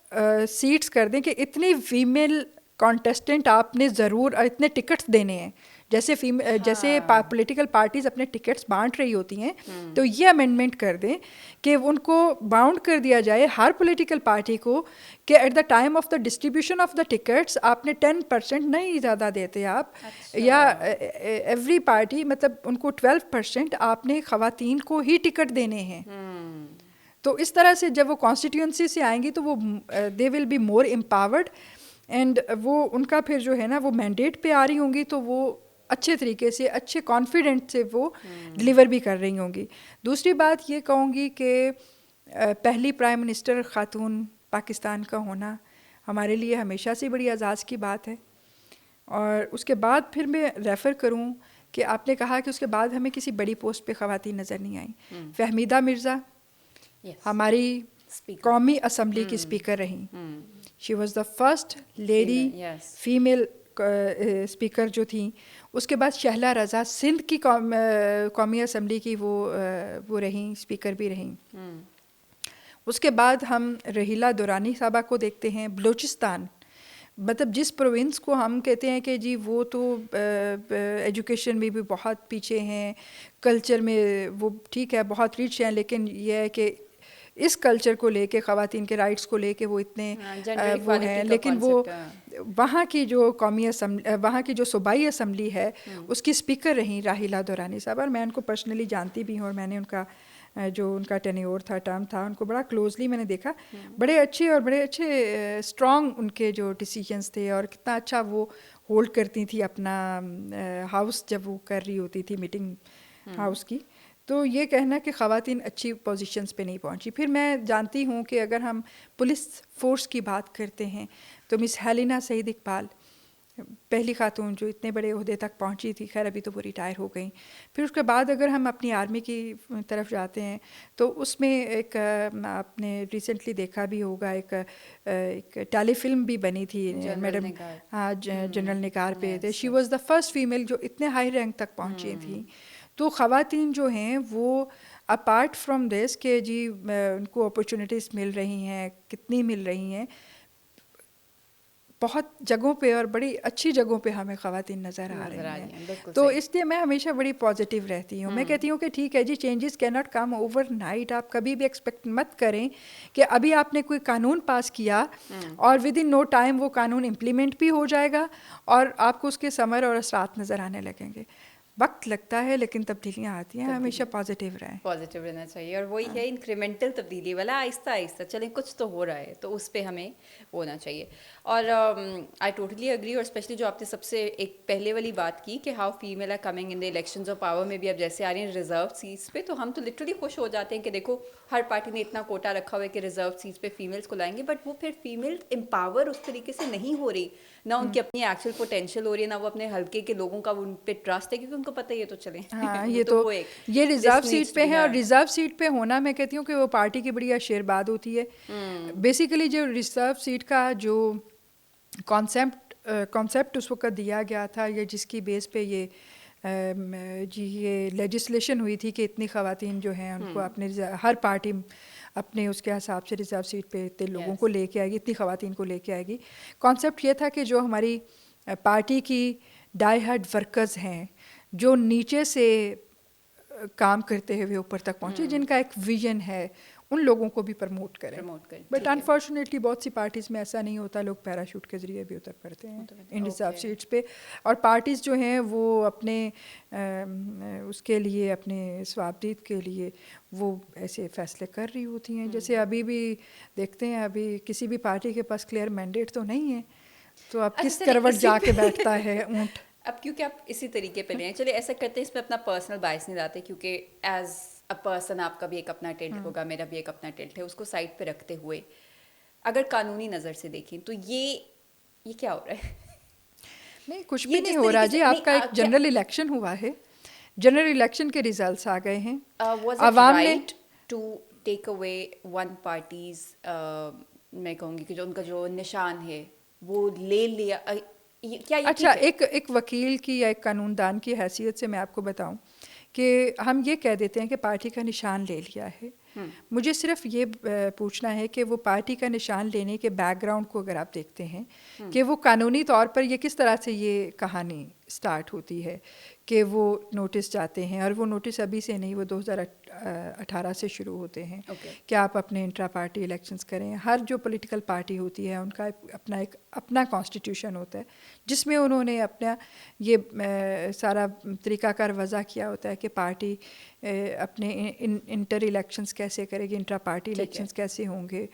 A: सीट्स कर दें कि इतनी फीमेल कॉन्टेस्टेंट आपने ज़रूर इतने टिकट्स देने हैं। जैसे पॉलिटिकल पार्टीज अपने टिकट्स बांट रही होती हैं, तो ये अमेंडमेंट कर दें कि उनको बाउंड कर दिया जाए हर पॉलिटिकल पार्टी को कि at the time of the distribution of the tickets आपने 10% नहीं ज़्यादा देते आप, या एवरी पार्टी मतलब उनको 12% आपने ख़वातीन को ही टिकट देने हैं। तो इस तरह से जब वो कॉन्स्टिट्यूंसी से आएंगी तो वो they will be more empowered, and वो उनका फिर जो है ना वो मैंडेट पे आ रही होंगी तो वो अच्छे तरीके से अच्छे कॉन्फिडेंट से वो डिलीवर भी कर रही होंगी। दूसरी बात ये कहूँगी कि पहली प्राइम मिनिस्टर ख़ातून पाकिस्तान का होना हमारे लिए हमेशा से बड़ी एजाज़ की बात है। और उसके बाद फिर मैं रेफ़र करूँ कि आपने कहा कि उसके बाद हमें किसी बड़ी पोस्ट पे ख़वातीन नज़र नहीं आई। फहमीदा मिर्ज़ा हमारी कौमी असम्बली की स्पीकर रहीं। She was the first lady female speaker जो थी। उसके बाद शहला रज़ा सिंध की कौमी असम्बली की वो रहीं, स्पीकर भी रहीं। उसके बाद हम रहीला दुरानी साहबा को देखते हैं। बलूचिस्तान मतलब जिस प्रोविंस को हम कहते हैं कि जी वो तो एजुकेशन में भी बहुत पीछे हैं, कल्चर में वो ठीक है बहुत रिच हैं, लेकिन यह है कि इस कल्चर को लेके ख़वातीन के राइट्स को लेके वो इतने वो हैं, लेकिन वो वहाँ की जो कौमी असम्बली, वहाँ की जो सूबाई असम्बली है उसकी स्पीकर रहीं राहिला दुरानी साहब। और मैं उनको पर्सनली जानती भी हूँ और मैंने उनका जो उनका टेन्योर था, टर्म था, उनको बड़ा क्लोजली मैंने देखा। बड़े अच्छे स्ट्रॉन्ग उनके जो डिसीजंस थे और कितना अच्छा वो होल्ड करती थी अपना हाउस जब वो कर रही होती थी मीटिंग हाउस की। तो ये कहना कि ख़वातीन अच्छी पोजीशंस पे नहीं पहुंची। फिर मैं जानती हूँ कि अगर हम पुलिस फोर्स की बात करते हैं तो मिस हेलिना सईद इकबाल पहली खातून जो इतने बड़े ओहदे तक पहुंची थी, खैर अभी तो वो रिटायर हो गई। फिर उसके बाद अगर हम अपनी आर्मी की तरफ जाते हैं तो उसमें एक आपने रिसेंटली देखा भी होगा एक टेलीफिल्म भी बनी थी मैडम, हाँ जनरल निगार पे थे। She was the first female जो इतने हाई रैंक तक पहुंची थी। तो ख़वातीन जो हैं वो अपार्ट फ्रॉम दिस के जी उनको अपॉर्चुनिटीज़ मिल रही हैं, कितनी मिल रही हैं, बहुत जगहों पे और बड़ी अच्छी जगहों पे हमें ख़वातीन नज़र आ रही हैं। तो इसलिए मैं हमेशा बड़ी पॉजिटिव रहती हूँ। मैं कहती हूँ कि ठीक है जी, changes can not come overnight. आप कभी भी एक्सपेक्ट मत करें कि अभी आपने कोई कानून पास किया और विद इन नो टाइम वो कानून इम्प्लीमेंट भी हो जाएगा और आपको उसके समर और असरात नज़र आने लगेंगे। वक्त लगता है लेकिन तब्दीलियाँ आती हैं। हमेशा पॉजिटिव रहें,
B: पॉजिटिव रहना चाहिए। और वही है इंक्रीमेंटल तब्दीली वाला, आहिस्ता आहिस्ता चलें, कुछ तो हो रहा है तो उस पर हमें होना चाहिए। और आई टोटली अग्री। और स्पेशली जो आपने सबसे एक पहले वाली बात की कि how female are coming in the elections of power में भी अब जैसे आ रही हैं रिजर्व सीट्स पे, तो हम तो लिटरली खुश हो जाते हैं कि देखो हर पार्टी ने इतना कोटा रखा हुआ है कि रिजर्व सीट्स पे फीमेल्स को लाएंगे, बट वो फिर फीमेल एम्पावर उस तरीके से नहीं हो रही, ना उनकी अपनी एक्चुअल पोटेंशियल हो रही है, ना वो अपने हल्के के लोगों का उन पे ट्रस्ट है, क्योंकि उनको पता है ये तो चले।
A: हाँ ये तो ये रिजर्व सीट पे है। और रिजर्व सीट पे होना मैं कहती हूँ कि वो पार्टी की बड़ी आशीर्वाद होती है। बेसिकली जो रिजर्व सीट का जो कॉन्सेप्ट उस वक्त दिया गया था, ये जिसकी बेस पे ये लेजिस्लेशन हुई थी कि इतनी ख़वातीन जो हैं उनको अपने हर पार्टी अपने उसके हिसाब से रिजर्व सीट पे इतने लोगों को लेके आएगी, इतनी ख़वातीन को लेके आएगी। कॉन्सेप्ट ये था कि जो हमारी पार्टी की डाई हार्ड वर्कर्स हैं, जो नीचे से काम करते हुए ऊपर तक पहुँचे, जिनका एक विजन है, उन लोगों को भी प्रमोट करें। बट अनफॉर्चुनेटली बहुत सी पार्टीज़ में ऐसा नहीं होता, लोग पैराशूट के ज़रिए भी उतर पड़ते हैं इन रिजर्व सीट्स पे। और पार्टीज़ जो हैं वो अपने उसके लिए, अपने स्वाबदीद के लिए वो ऐसे फ़ैसले कर रही होती हैं। जैसे अभी भी देखते हैं, अभी किसी भी पार्टी के पास क्लियर मैंडेट तो नहीं है, तो अब किस करवट जाके बैठता है ऊँट।
B: अब क्योंकि आप इसी तरीके पे लें, चलिए ऐसा करते हैं, इसमें अपना पर्सनल बायस नहीं लाते, क्योंकि एज अ पर्सन आपका भी एक अपना टिल्ट होगा, मेरा भी एक अपना टिल्ट है, उसको साइड पे रखते हुए अगर कानूनी नज़र से देखें तो ये क्या हो रहा है?
A: नहीं, कुछ भी नहीं हो रहा जी। आपका एक जनरल इलेक्शन हुआ है, जनरल इलेक्शन के रिजल्ट्स आ गए हैं।
B: अवाम ने to take away one parties, मैं कहूँगी कि जो उनका जो निशान है वो ले लिया, क्या ये
A: अच्छा, एक वकील की या एक कानूनदान की हैसियत से मैं आपको बताऊं कि हम ये कह देते हैं कि पार्टी का निशान ले लिया है, मुझे सिर्फ ये पूछना है कि वो पार्टी का निशान लेने के बैकग्राउंड को अगर आप देखते हैं कि वो कानूनी तौर पर ये किस तरह से ये कहानी स्टार्ट होती है कि वो नोटिस जाते हैं, और वो नोटिस अभी से नहीं, वो 2018 से शुरू होते हैं कि आप अपने इंट्रा पार्टी इलेक्शंस करें। हर जो पॉलिटिकल पार्टी होती है उनका अपना कॉन्स्टिट्यूशन होता है जिसमें उन्होंने अपना ये सारा तरीक़ाकार वज़ा किया होता है कि पार्टी अपने इंटर इलेक्शंस कैसे करेगी, इंट्रा पार्टी इलेक्शंस कैसे होंगे,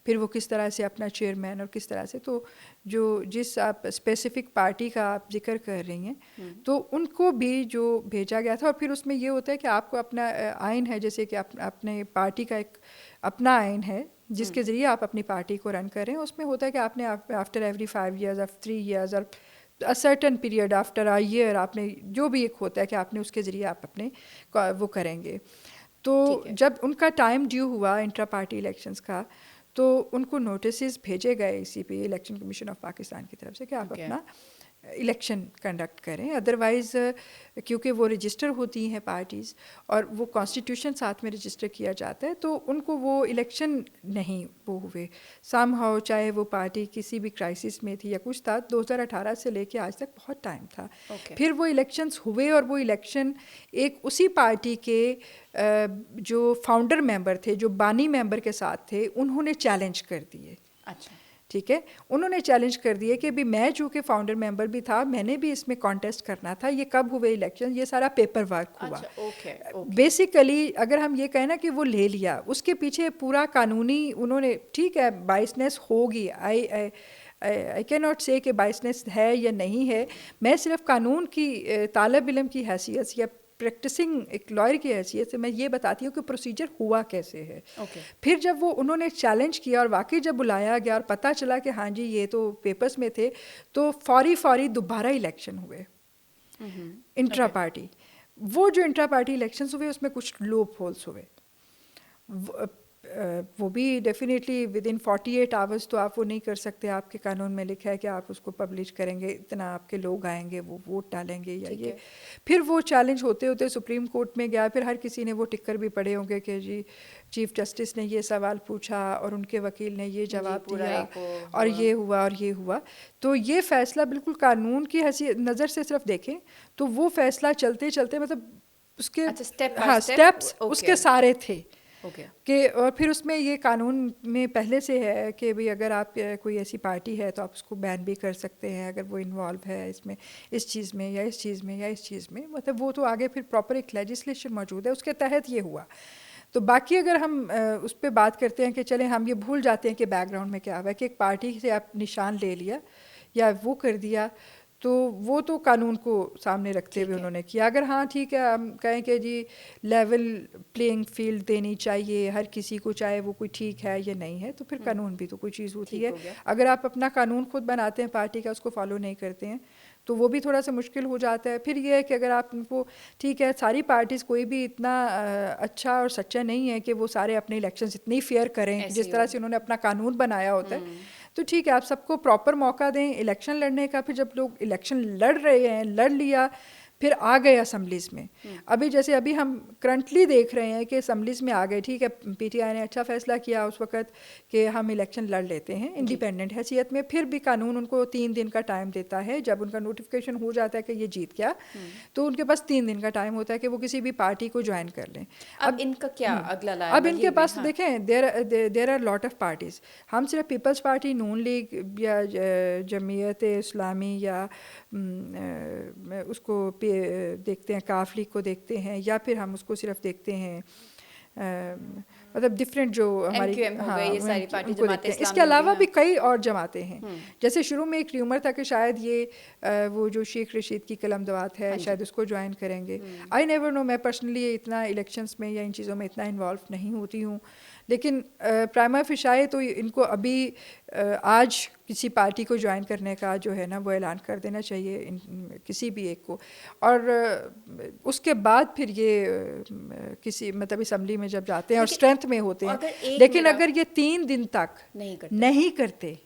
A: फिर वो किस तरह से अपना चेयरमैन और किस तरह से, तो जिस आप स्पेसिफिक पार्टी का आप जिक्र कर रही हैं तो उनको भी जो भेजा गया था, और फिर उसमें ये होता है कि आपको अपना आइन है, जैसे कि अपने पार्टी का एक अपना आइन है जिसके ज़रिए आप अपनी पार्टी को रन कर रहे हैं। उसमें होता है कि आपने आफ्टर एवरी 5 years और 3 years और a certain period after a year आपने जो भी एक होता है कि आपने उसके ज़रिए आप अपने वो करेंगे। तो जब उनका टाइम ड्यू हुआ इंट्रा पार्टी इलेक्शंस का, तो उनको नोटिस भेजे गए ECP election commission of Pakistan की तरफ से कि आप अपना इलेक्शन कंडक्ट करें, अदरवाइज़ क्योंकि वो रजिस्टर होती हैं पार्टीज़ और वो कॉन्स्टिट्यूशन साथ में रजिस्टर किया जाता है, तो उनको वो इलेक्शन नहीं वो हुए समहाउ, चाहे वो पार्टी किसी भी क्राइसिस में थी या कुछ था। 2018 से लेके आज तक बहुत टाइम था। फिर वो इलेक्शंस हुए और वो इलेक्शन एक उसी पार्टी के जो फाउंडर मेंबर थे, जो बानी मेंबर के साथ थे, उन्होंने चैलेंज कर दिए।
B: अच्छा,
A: ठीक है, उन्होंने चैलेंज कर दिए कि भी मैं चूँकि फाउंडर मेंबर भी था, मैंने भी इसमें कॉन्टेस्ट करना था। ये कब हुए इलेक्शन, ये सारा पेपर वर्क हुआ। बेसिकली अगर हम ये कहें ना कि वो ले लिया, उसके पीछे पूरा कानूनी उन्होंने, ठीक है बाइसनेस होगी, आई कैन नॉट से कि बाइसनेस है या नहीं है, मैं सिर्फ कानून की तालब इल्म की हैसियत या प्रैक्टिसिंग एक लॉयर की हैसियत से मैं ये बताती हूँ कि प्रोसीजर हुआ कैसे है। फिर जब वो उन्होंने चैलेंज किया और वाकई जब बुलाया गया और पता चला कि हाँ जी ये तो पेपर्स में थे, तो फौरी दोबारा इलेक्शन हुए इंट्रा पार्टी। वो जो इंट्रा पार्टी इलेक्शंस हुए उसमें कुछ लूप होल्स हुए, वो भी डेफिनेटली विद इन 48 आवर्स तो आप वो नहीं कर सकते। आपके कानून में लिखा है कि आप उसको पब्लिश करेंगे, इतना आपके लोग आएंगे, वो वोट डालेंगे या ये। फिर वो चैलेंज होते होते सुप्रीम कोर्ट में गया, फिर हर किसी ने वो टिक्कर भी पढ़े होंगे कि जी चीफ जस्टिस ने ये सवाल पूछा और उनके वकील ने ये जवाब दिया और ये हुआ और ये हुआ। तो ये फ़ैसला बिल्कुल कानून की हैसियत नज़र से सिर्फ देखें तो वो फ़ैसला चलते चलते मतलब उसके स्टेप्स उसके सारे थे कि, और फिर उसमें ये कानून में पहले से है कि भाई अगर आप कोई ऐसी पार्टी है तो आप उसको बैन भी कर सकते हैं अगर वो इन्वॉल्व है इसमें, इस चीज़ में या इस चीज़ में या इस चीज़ में, मतलब वो तो आगे फिर प्रॉपर एक लेजिस्लेशन मौजूद है, उसके तहत ये हुआ। तो बाकी अगर हम उस पर बात करते हैं कि चलें हम ये भूल जाते हैं कि बैकग्राउंड में क्या हुआ है कि एक पार्टी से आप निशान ले लिया या वो कर दिया, तो वो तो कानून को सामने रखते हुए उन्होंने किया। अगर हाँ ठीक है हम कहें कि जी लेवल प्लेइंग फील्ड देनी चाहिए हर किसी को, चाहे वो कोई ठीक है या नहीं है, तो फिर कानून भी तो कोई चीज़ होती है। अगर आप अपना कानून खुद बनाते हैं पार्टी का, उसको फॉलो नहीं करते हैं तो वो भी थोड़ा सा मुश्किल हो जाता है। फिर ये है कि अगर आप उनको, ठीक है सारी पार्टीज़ कोई भी इतना अच्छा और सच्चा नहीं है कि वो सारे अपने इलेक्शंस इतनी फेयर करें जिस तरह से उन्होंने अपना कानून बनाया होता है, तो ठीक है आप सबको प्रॉपर मौका दें इलेक्शन लड़ने का। फिर जब लोग इलेक्शन लड़ रहे हैं, लड़ लिया, फिर आ गए असम्बलीज़ में। अभी जैसे अभी हम करंटली देख रहे हैं कि असम्बलीज़ में आ गए, ठीक है PTI ने अच्छा फ़ैसला किया उस वक़्त कि हम इलेक्शन लड़ लेते हैं इंडिपेंडेंट हैसियत में। फिर भी कानून उनको 3 दिन का टाइम देता है, जब उनका नोटिफिकेशन हो जाता है कि ये जीत गया तो उनके पास 3 दिन का टाइम होता है कि वो किसी भी पार्टी को ज्वाइन कर लें।
B: अब इनका क्या अगला लाइन?
A: अब इनके पास देखें there are lot of parties. हम सिर्फ पीपल्स पार्टी, नून लीग या जमीयत इस्लामी या उसको देखते हैं, काफ लीग को देखते हैं, या फिर हम उसको सिर्फ देखते हैं मतलब डिफरेंट जो हमारी
B: ये सारी पार्टी जमातें,
A: इसके अलावा भी कई और जमातें हैं। जैसे शुरू में एक र्यूमर था कि शायद ये वो जो शेख रशीद की कलम दवात है शायद उसको ज्वाइन करेंगे। आई नेवर नो, मैं पर्सनली इतना इलेक्शंस में या इन चीज़ों में इतना इन्वॉल्व नहीं होती हूँ, लेकिन प्राइमा फिशाए तो इनको अभी आज किसी पार्टी को ज्वाइन करने का जो है ना वो ऐलान कर देना चाहिए किसी भी एक को, और उसके बाद फिर ये किसी मतलब असम्बली में जब जाते हैं और स्ट्रेंथ में होते हैं। लेकिन अगर ये 3 दिन तक नहीं करते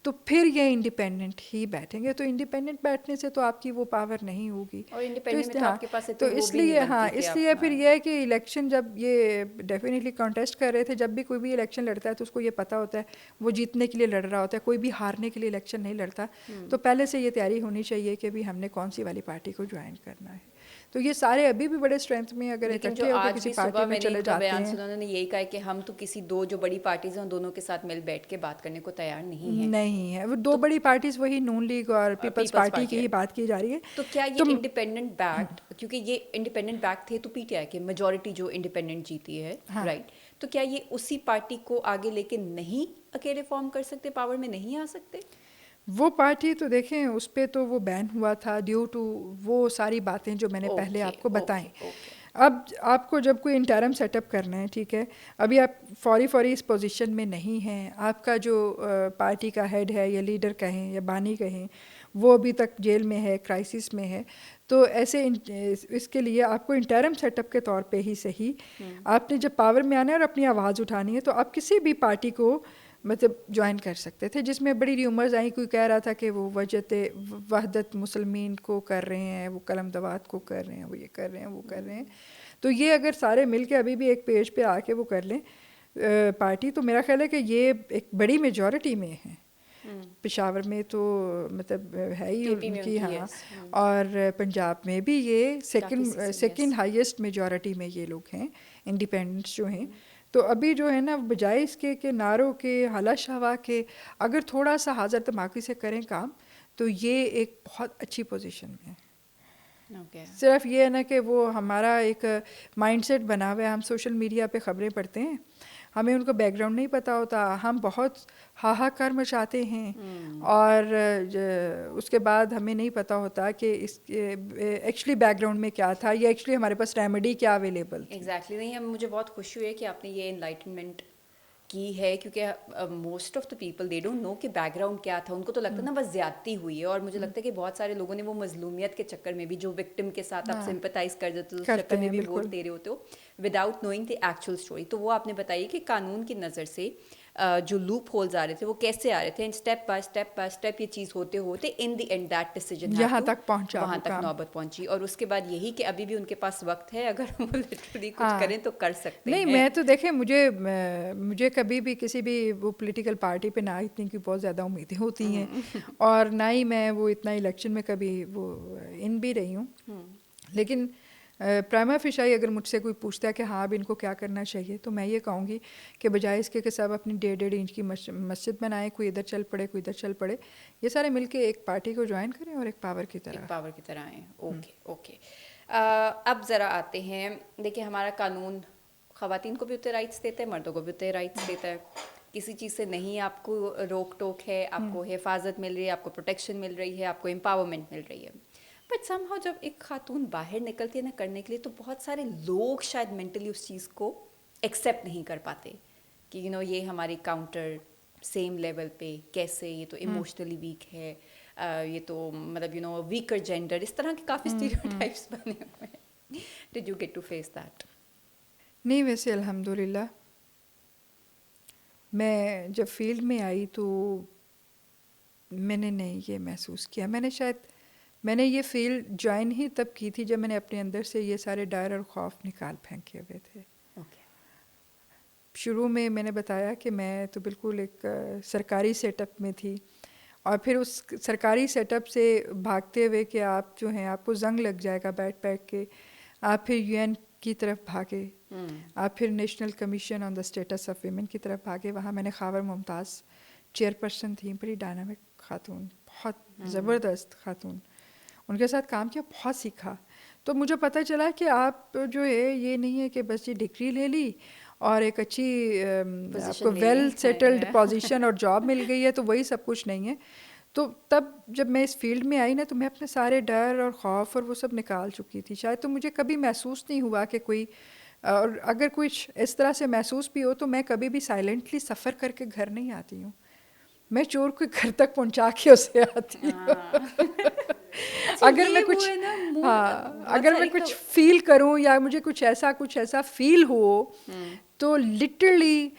A: तो फिर ये इंडिपेंडेंट ही बैठेंगे। तो इंडिपेंडेंट बैठने से तो आपकी वो पावर नहीं होगी।
B: और इंडिपेंडेंट में तो
A: हाँ,
B: आपके पास
A: तो
B: इतनी वो भी
A: इसलिए
B: नहीं
A: हाँ,
B: बनती कि
A: इसलिए
B: आप
A: फिर ये है कि इलेक्शन जब ये डेफिनेटली कॉन्टेस्ट कर रहे थे, जब भी कोई भी इलेक्शन लड़ता है तो उसको ये पता होता है वो जीतने के लिए लड़ रहा होता है, कोई भी हारने के लिए इलेक्शन नहीं लड़ता। तो पहले से ये तैयारी होनी चाहिए कि भी हमने कौन सी वाली पार्टी को ज्वाइन करना है। तो ये सारे अभी भी बड़े स्ट्रेंथ में अगर
B: लेकिन जो
A: इकट्ठे होकर
B: आज
A: किसी
B: भी
A: पार्टी
B: सुबह
A: में
B: मैंने
A: चले
B: इनका
A: जाते
B: बयान
A: हैं,
B: सुना, उन्होंने यही कहा कि हम तो किसी दो जो बड़ी पार्टीज हैं उन दोनों के साथ मिल बैठ के बात करने को तैयार नहीं है।
A: नहीं है वो दो बड़ी पार्टीज, वही नून लीग और पीपल्स पार्टी की ही बात की जा रही है।
B: तो क्या ये इंडिपेंडेंट बैक्ड, क्योंकि ये इंडिपेंडेंट बैक थे तो पीटीआई के मेजोरिटी जो इंडिपेंडेंट जीती है, राइट, तो क्या ये उसी पार्टी को आगे लेके नहीं अकेले फॉर्म कर सकते, पावर में नहीं आ सकते?
A: वो पार्टी तो देखें उस पर तो वो बैन हुआ था ड्यू टू वो सारी बातें जो मैंने पहले आपको बताएं। अब आपको जब कोई इंटरम सेटअप करना है, ठीक है, अभी आप फौरी इस पोजीशन में नहीं हैं, आपका जो पार्टी का हेड है या लीडर कहें या बानी कहें वो अभी तक जेल में है, क्राइसिस में है, तो ऐसे इसके लिए आपको इंटरम सेटअप के तौर पे ही सही आपने जब पावर में आना है और अपनी आवाज़ उठानी है तो आप किसी भी पार्टी को मतलब ज्वाइन कर सकते थे, जिसमें बड़ी र्यूमर्स आई, कोई कह रहा था कि वो वहदत मुसलमीन को कर रहे हैं, वो कलम दवात को कर रहे हैं, वो ये कर रहे हैं, वो कर रहे हैं। तो ये अगर सारे मिल के अभी भी एक पेज पे आके वो कर लें पार्टी, तो मेरा ख्याल है कि ये एक बड़ी मेजॉरिटी में है। पेशावर में तो मतलब है ही उनकी, हाँ, और पंजाब में भी ये सेकंड हाईएस्ट मेजॉरिटी में ये लोग हैं इंडिपेंडेंट्स जो हैं। तो अभी जो है ना, बजाय इसके कि नारों के हला शहवा के अगर थोड़ा सा हाज़र दिमागी से करें काम, तो ये एक बहुत अच्छी पोजीशन में है। सिर्फ ये है ना कि वो हमारा एक माइंडसेट बना हुआ है, हम सोशल मीडिया पे ख़बरें पढ़ते हैं, हमें उनका बैकग्राउंड नहीं पता होता, हम बहुत हाहाकार मचाते हैं और उसके बाद हमें नहीं पता होता कि इस एक्चुअली बैकग्राउंड में क्या था या एक्चुअली हमारे पास रेमेडी क्या अवेलेबल थी।
B: एग्जैक्टली नहीं है, मुझे बहुत खुशी हुई है कि आपने ये इनलाइटनमेंट की है, क्योंकि most of the people they don't know कि बैकग्राउंड क्या था, उनको तो लगता है ना बस ज्यादती हुई है। और मुझे लगता है कि बहुत सारे लोगों ने वो मजलूमियत के चक्कर में भी, जो विक्टिम के साथ आप सिंपैथाइज कर देते हो उस चक्कर में भी वोट दे रहे होते हो without knowing the actual story. तो वो आपने बताई कि कानून की नज़र से जो लूप होल्स आ रहे थे वो कैसे आ रहे थे, एंड स्टेप बाय स्टेप ये चीज़ होते होते in the end that decision
A: यहाँ तक पहुँचा,
B: वहाँ तक नौबत पहुँची। और उसके बाद यही कि अभी भी उनके पास वक्त है, अगर वो लिटरली कुछ करें तो कर सकते
A: नहीं,
B: हैं।
A: मैं तो देखें, मुझे कभी भी किसी भी वो पॉलिटिकल पार्टी पे ना इतनी की बहुत ज़्यादा उम्मीदें होती हैं और ना ही मैं वो इतना इलेक्शन में कभी वो इन भी रही हूँ। लेकिन प्राइमा फिशाई अगर मुझसे कोई पूछता है कि हाँ अब इनको क्या करना चाहिए, तो मैं ये कहूँगी कि बजाय इसके कि सब अपनी 1.5 इंच की मस्जिद बनाएं, कोई इधर चल पड़े कोई इधर चल पड़े, ये सारे मिलके एक पार्टी को ज्वाइन करें और एक पावर की तरह
B: आएँ। ओके। अब ज़रा आते हैं, देखिए हमारा कानून ख़वातीन को भी उतने राइट्स देता है, मर्दों को भी उतने राइट्स देता है। किसी चीज़ से नहीं आपको रोक टोक है, आपको हिफाजत मिल रही है, आपको प्रोटेक्शन मिल रही है, आपको एम्पावरमेंट मिल रही है। बट समहाउ जब एक खातून बाहर निकलती है ना करने के लिए, तो बहुत सारे लोग शायद मेंटली उस चीज़ को एक्सेप्ट नहीं कर पाते कि ये हमारी काउंटर सेम लेवल पे कैसे, ये तो इमोशनली वीक है, ये तो मतलब वीकर जेंडर, इस तरह के काफ़ी स्टीरियोटाइप्स बने हुए हैं। Did you get to face that?
A: नहीं, वैसे अल्हम्दुलिल्लाह मैं जब फील्ड में आई तो मैंने नहीं ये महसूस किया। मैंने ये फील्ड ज्वाइन ही तब की थी जब मैंने अपने अंदर से ये सारे डर और खौफ निकाल फेंके हुए थे। शुरू में मैंने बताया कि मैं तो बिल्कुल एक सरकारी सेटअप में थी और फिर उस सरकारी सेटअप से भागते हुए कि आप जो हैं आपको जंग लग जाएगा बैठ के, आप फिर यूएन की तरफ भागे, आप फिर national commission on the status of women की तरफ भागे। वहाँ मैंने ख़ावर मुमताज़ चेयरपर्सन थी, बड़ी डायनामिक खातून, बहुत ज़बरदस्त खातून, उनके साथ काम किया, बहुत सीखा। तो मुझे पता चला कि आप जो है ये नहीं है कि बस ये डिग्री ले ली और एक अच्छी आपको वेल सेटल्ड पोजीशन और जॉब मिल गई है तो वही सब कुछ नहीं है। तो तब जब मैं इस फील्ड में आई ना, तो मैं अपने सारे डर और खौफ और वो सब निकाल चुकी थी शायद। तो मुझे कभी महसूस नहीं हुआ कि कोई, और अगर कुछ इस तरह से महसूस भी हो तो मैं कभी भी साइलेंटली सफ़र करके घर नहीं आती हूँ, मैं चोर को घर तक पहुँचा के उसे आती हूँ। अगर मैं कुछ अगर मैं कुछ फील करूं या मुझे कुछ ऐसा फील हो तो लिटरली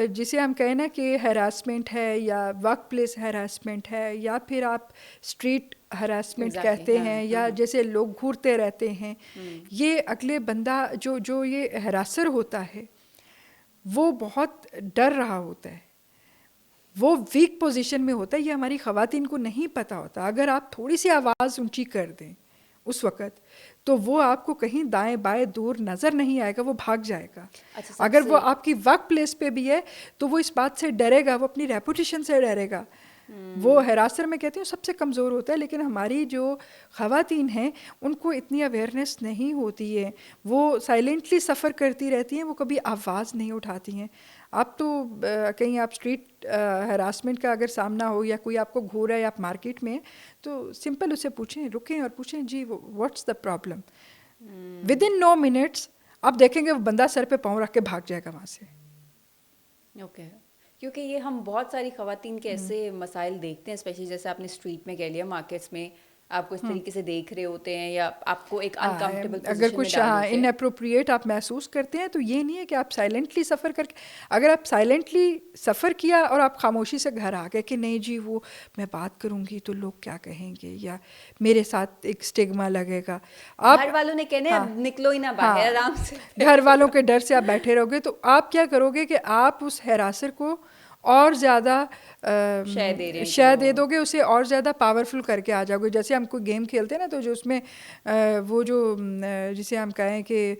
A: जिसे हम कहें ना कि हैरासमेंट है या वर्क प्लेस हैरासमेंट है या फिर आप स्ट्रीट हरासमेंट
B: Exactly,
A: कहते
B: हाँ,
A: हैं या जैसे लोग घूरते रहते हैं, ये अगले बंदा जो ये हरासर होता है वो बहुत डर रहा होता है, वो वीक पोजीशन में होता है। ये हमारी ख़वातीन को नहीं पता होता। अगर आप थोड़ी सी आवाज़ ऊंची कर दें उस वक़्त तो वो आपको कहीं दाएं बाएं दूर नज़र नहीं आएगा, वो भाग जाएगा।
B: अच्छा,
A: अगर वो आपकी वर्क प्लेस पे भी है तो वो इस बात से डरेगा, वो अपनी रेपुटेशन से डरेगा। वो हरासर में कहती हूँ सबसे कमज़ोर होता है, लेकिन हमारी जो ख़वातीन हैं उनको इतनी अवेयरनेस नहीं होती है, वो साइलेंटली सफ़र करती रहती हैं, वो कभी आवाज़ नहीं उठाती हैं। आप तो कहीं आप स्ट्रीट हरासमेंट का अगर सामना हो या कोई आपको घूर रहा है, आप मार्केट में तो सिंपल उससे पूछें, रुकें और पूछें जी what's the problem. Within 9 minutes आप देखेंगे वो बंदा सर पे पाँव रख के भाग जाएगा वहाँ से।
B: ओके, क्योंकि ये हम बहुत सारी ख़वातीन के ऐसे मसाइल देखते हैं, स्पेशली जैसे आपने स्ट्रीट में कह लिया, मार्केट्स में आपको इस तरीके से देख रहे होते हैं या आपको एक अनकंफर्टेबल
A: अगर
B: पोजीशन में
A: कुछ
B: डाल देते हैं।
A: इनअप्रोप्रिएट आप महसूस करते हैं तो ये नहीं है कि आप साइलेंटली सफ़र करके, अगर आप साइलेंटली सफ़र किया और आप खामोशी से घर आ गए कि नहीं जी वो मैं बात करूँगी तो लोग क्या कहेंगे या मेरे साथ एक स्टिग्मा लगेगा, आप
B: घर वालों ने कहने
A: हाँ,
B: अब निकलो ही ना बाहर, आराम से
A: घर वालों के डर से आप बैठे रहोगे तो आप क्या करोगे कि आप उस हरासर को और ज़्यादा
B: शय दे रहे हैं
A: शय दे दोगे, उसे और ज़्यादा पावरफुल करके आ जाओगे। जैसे हम कोई गेम खेलते हैं ना तो जो उसमें वो जो जिसे हम कहें कि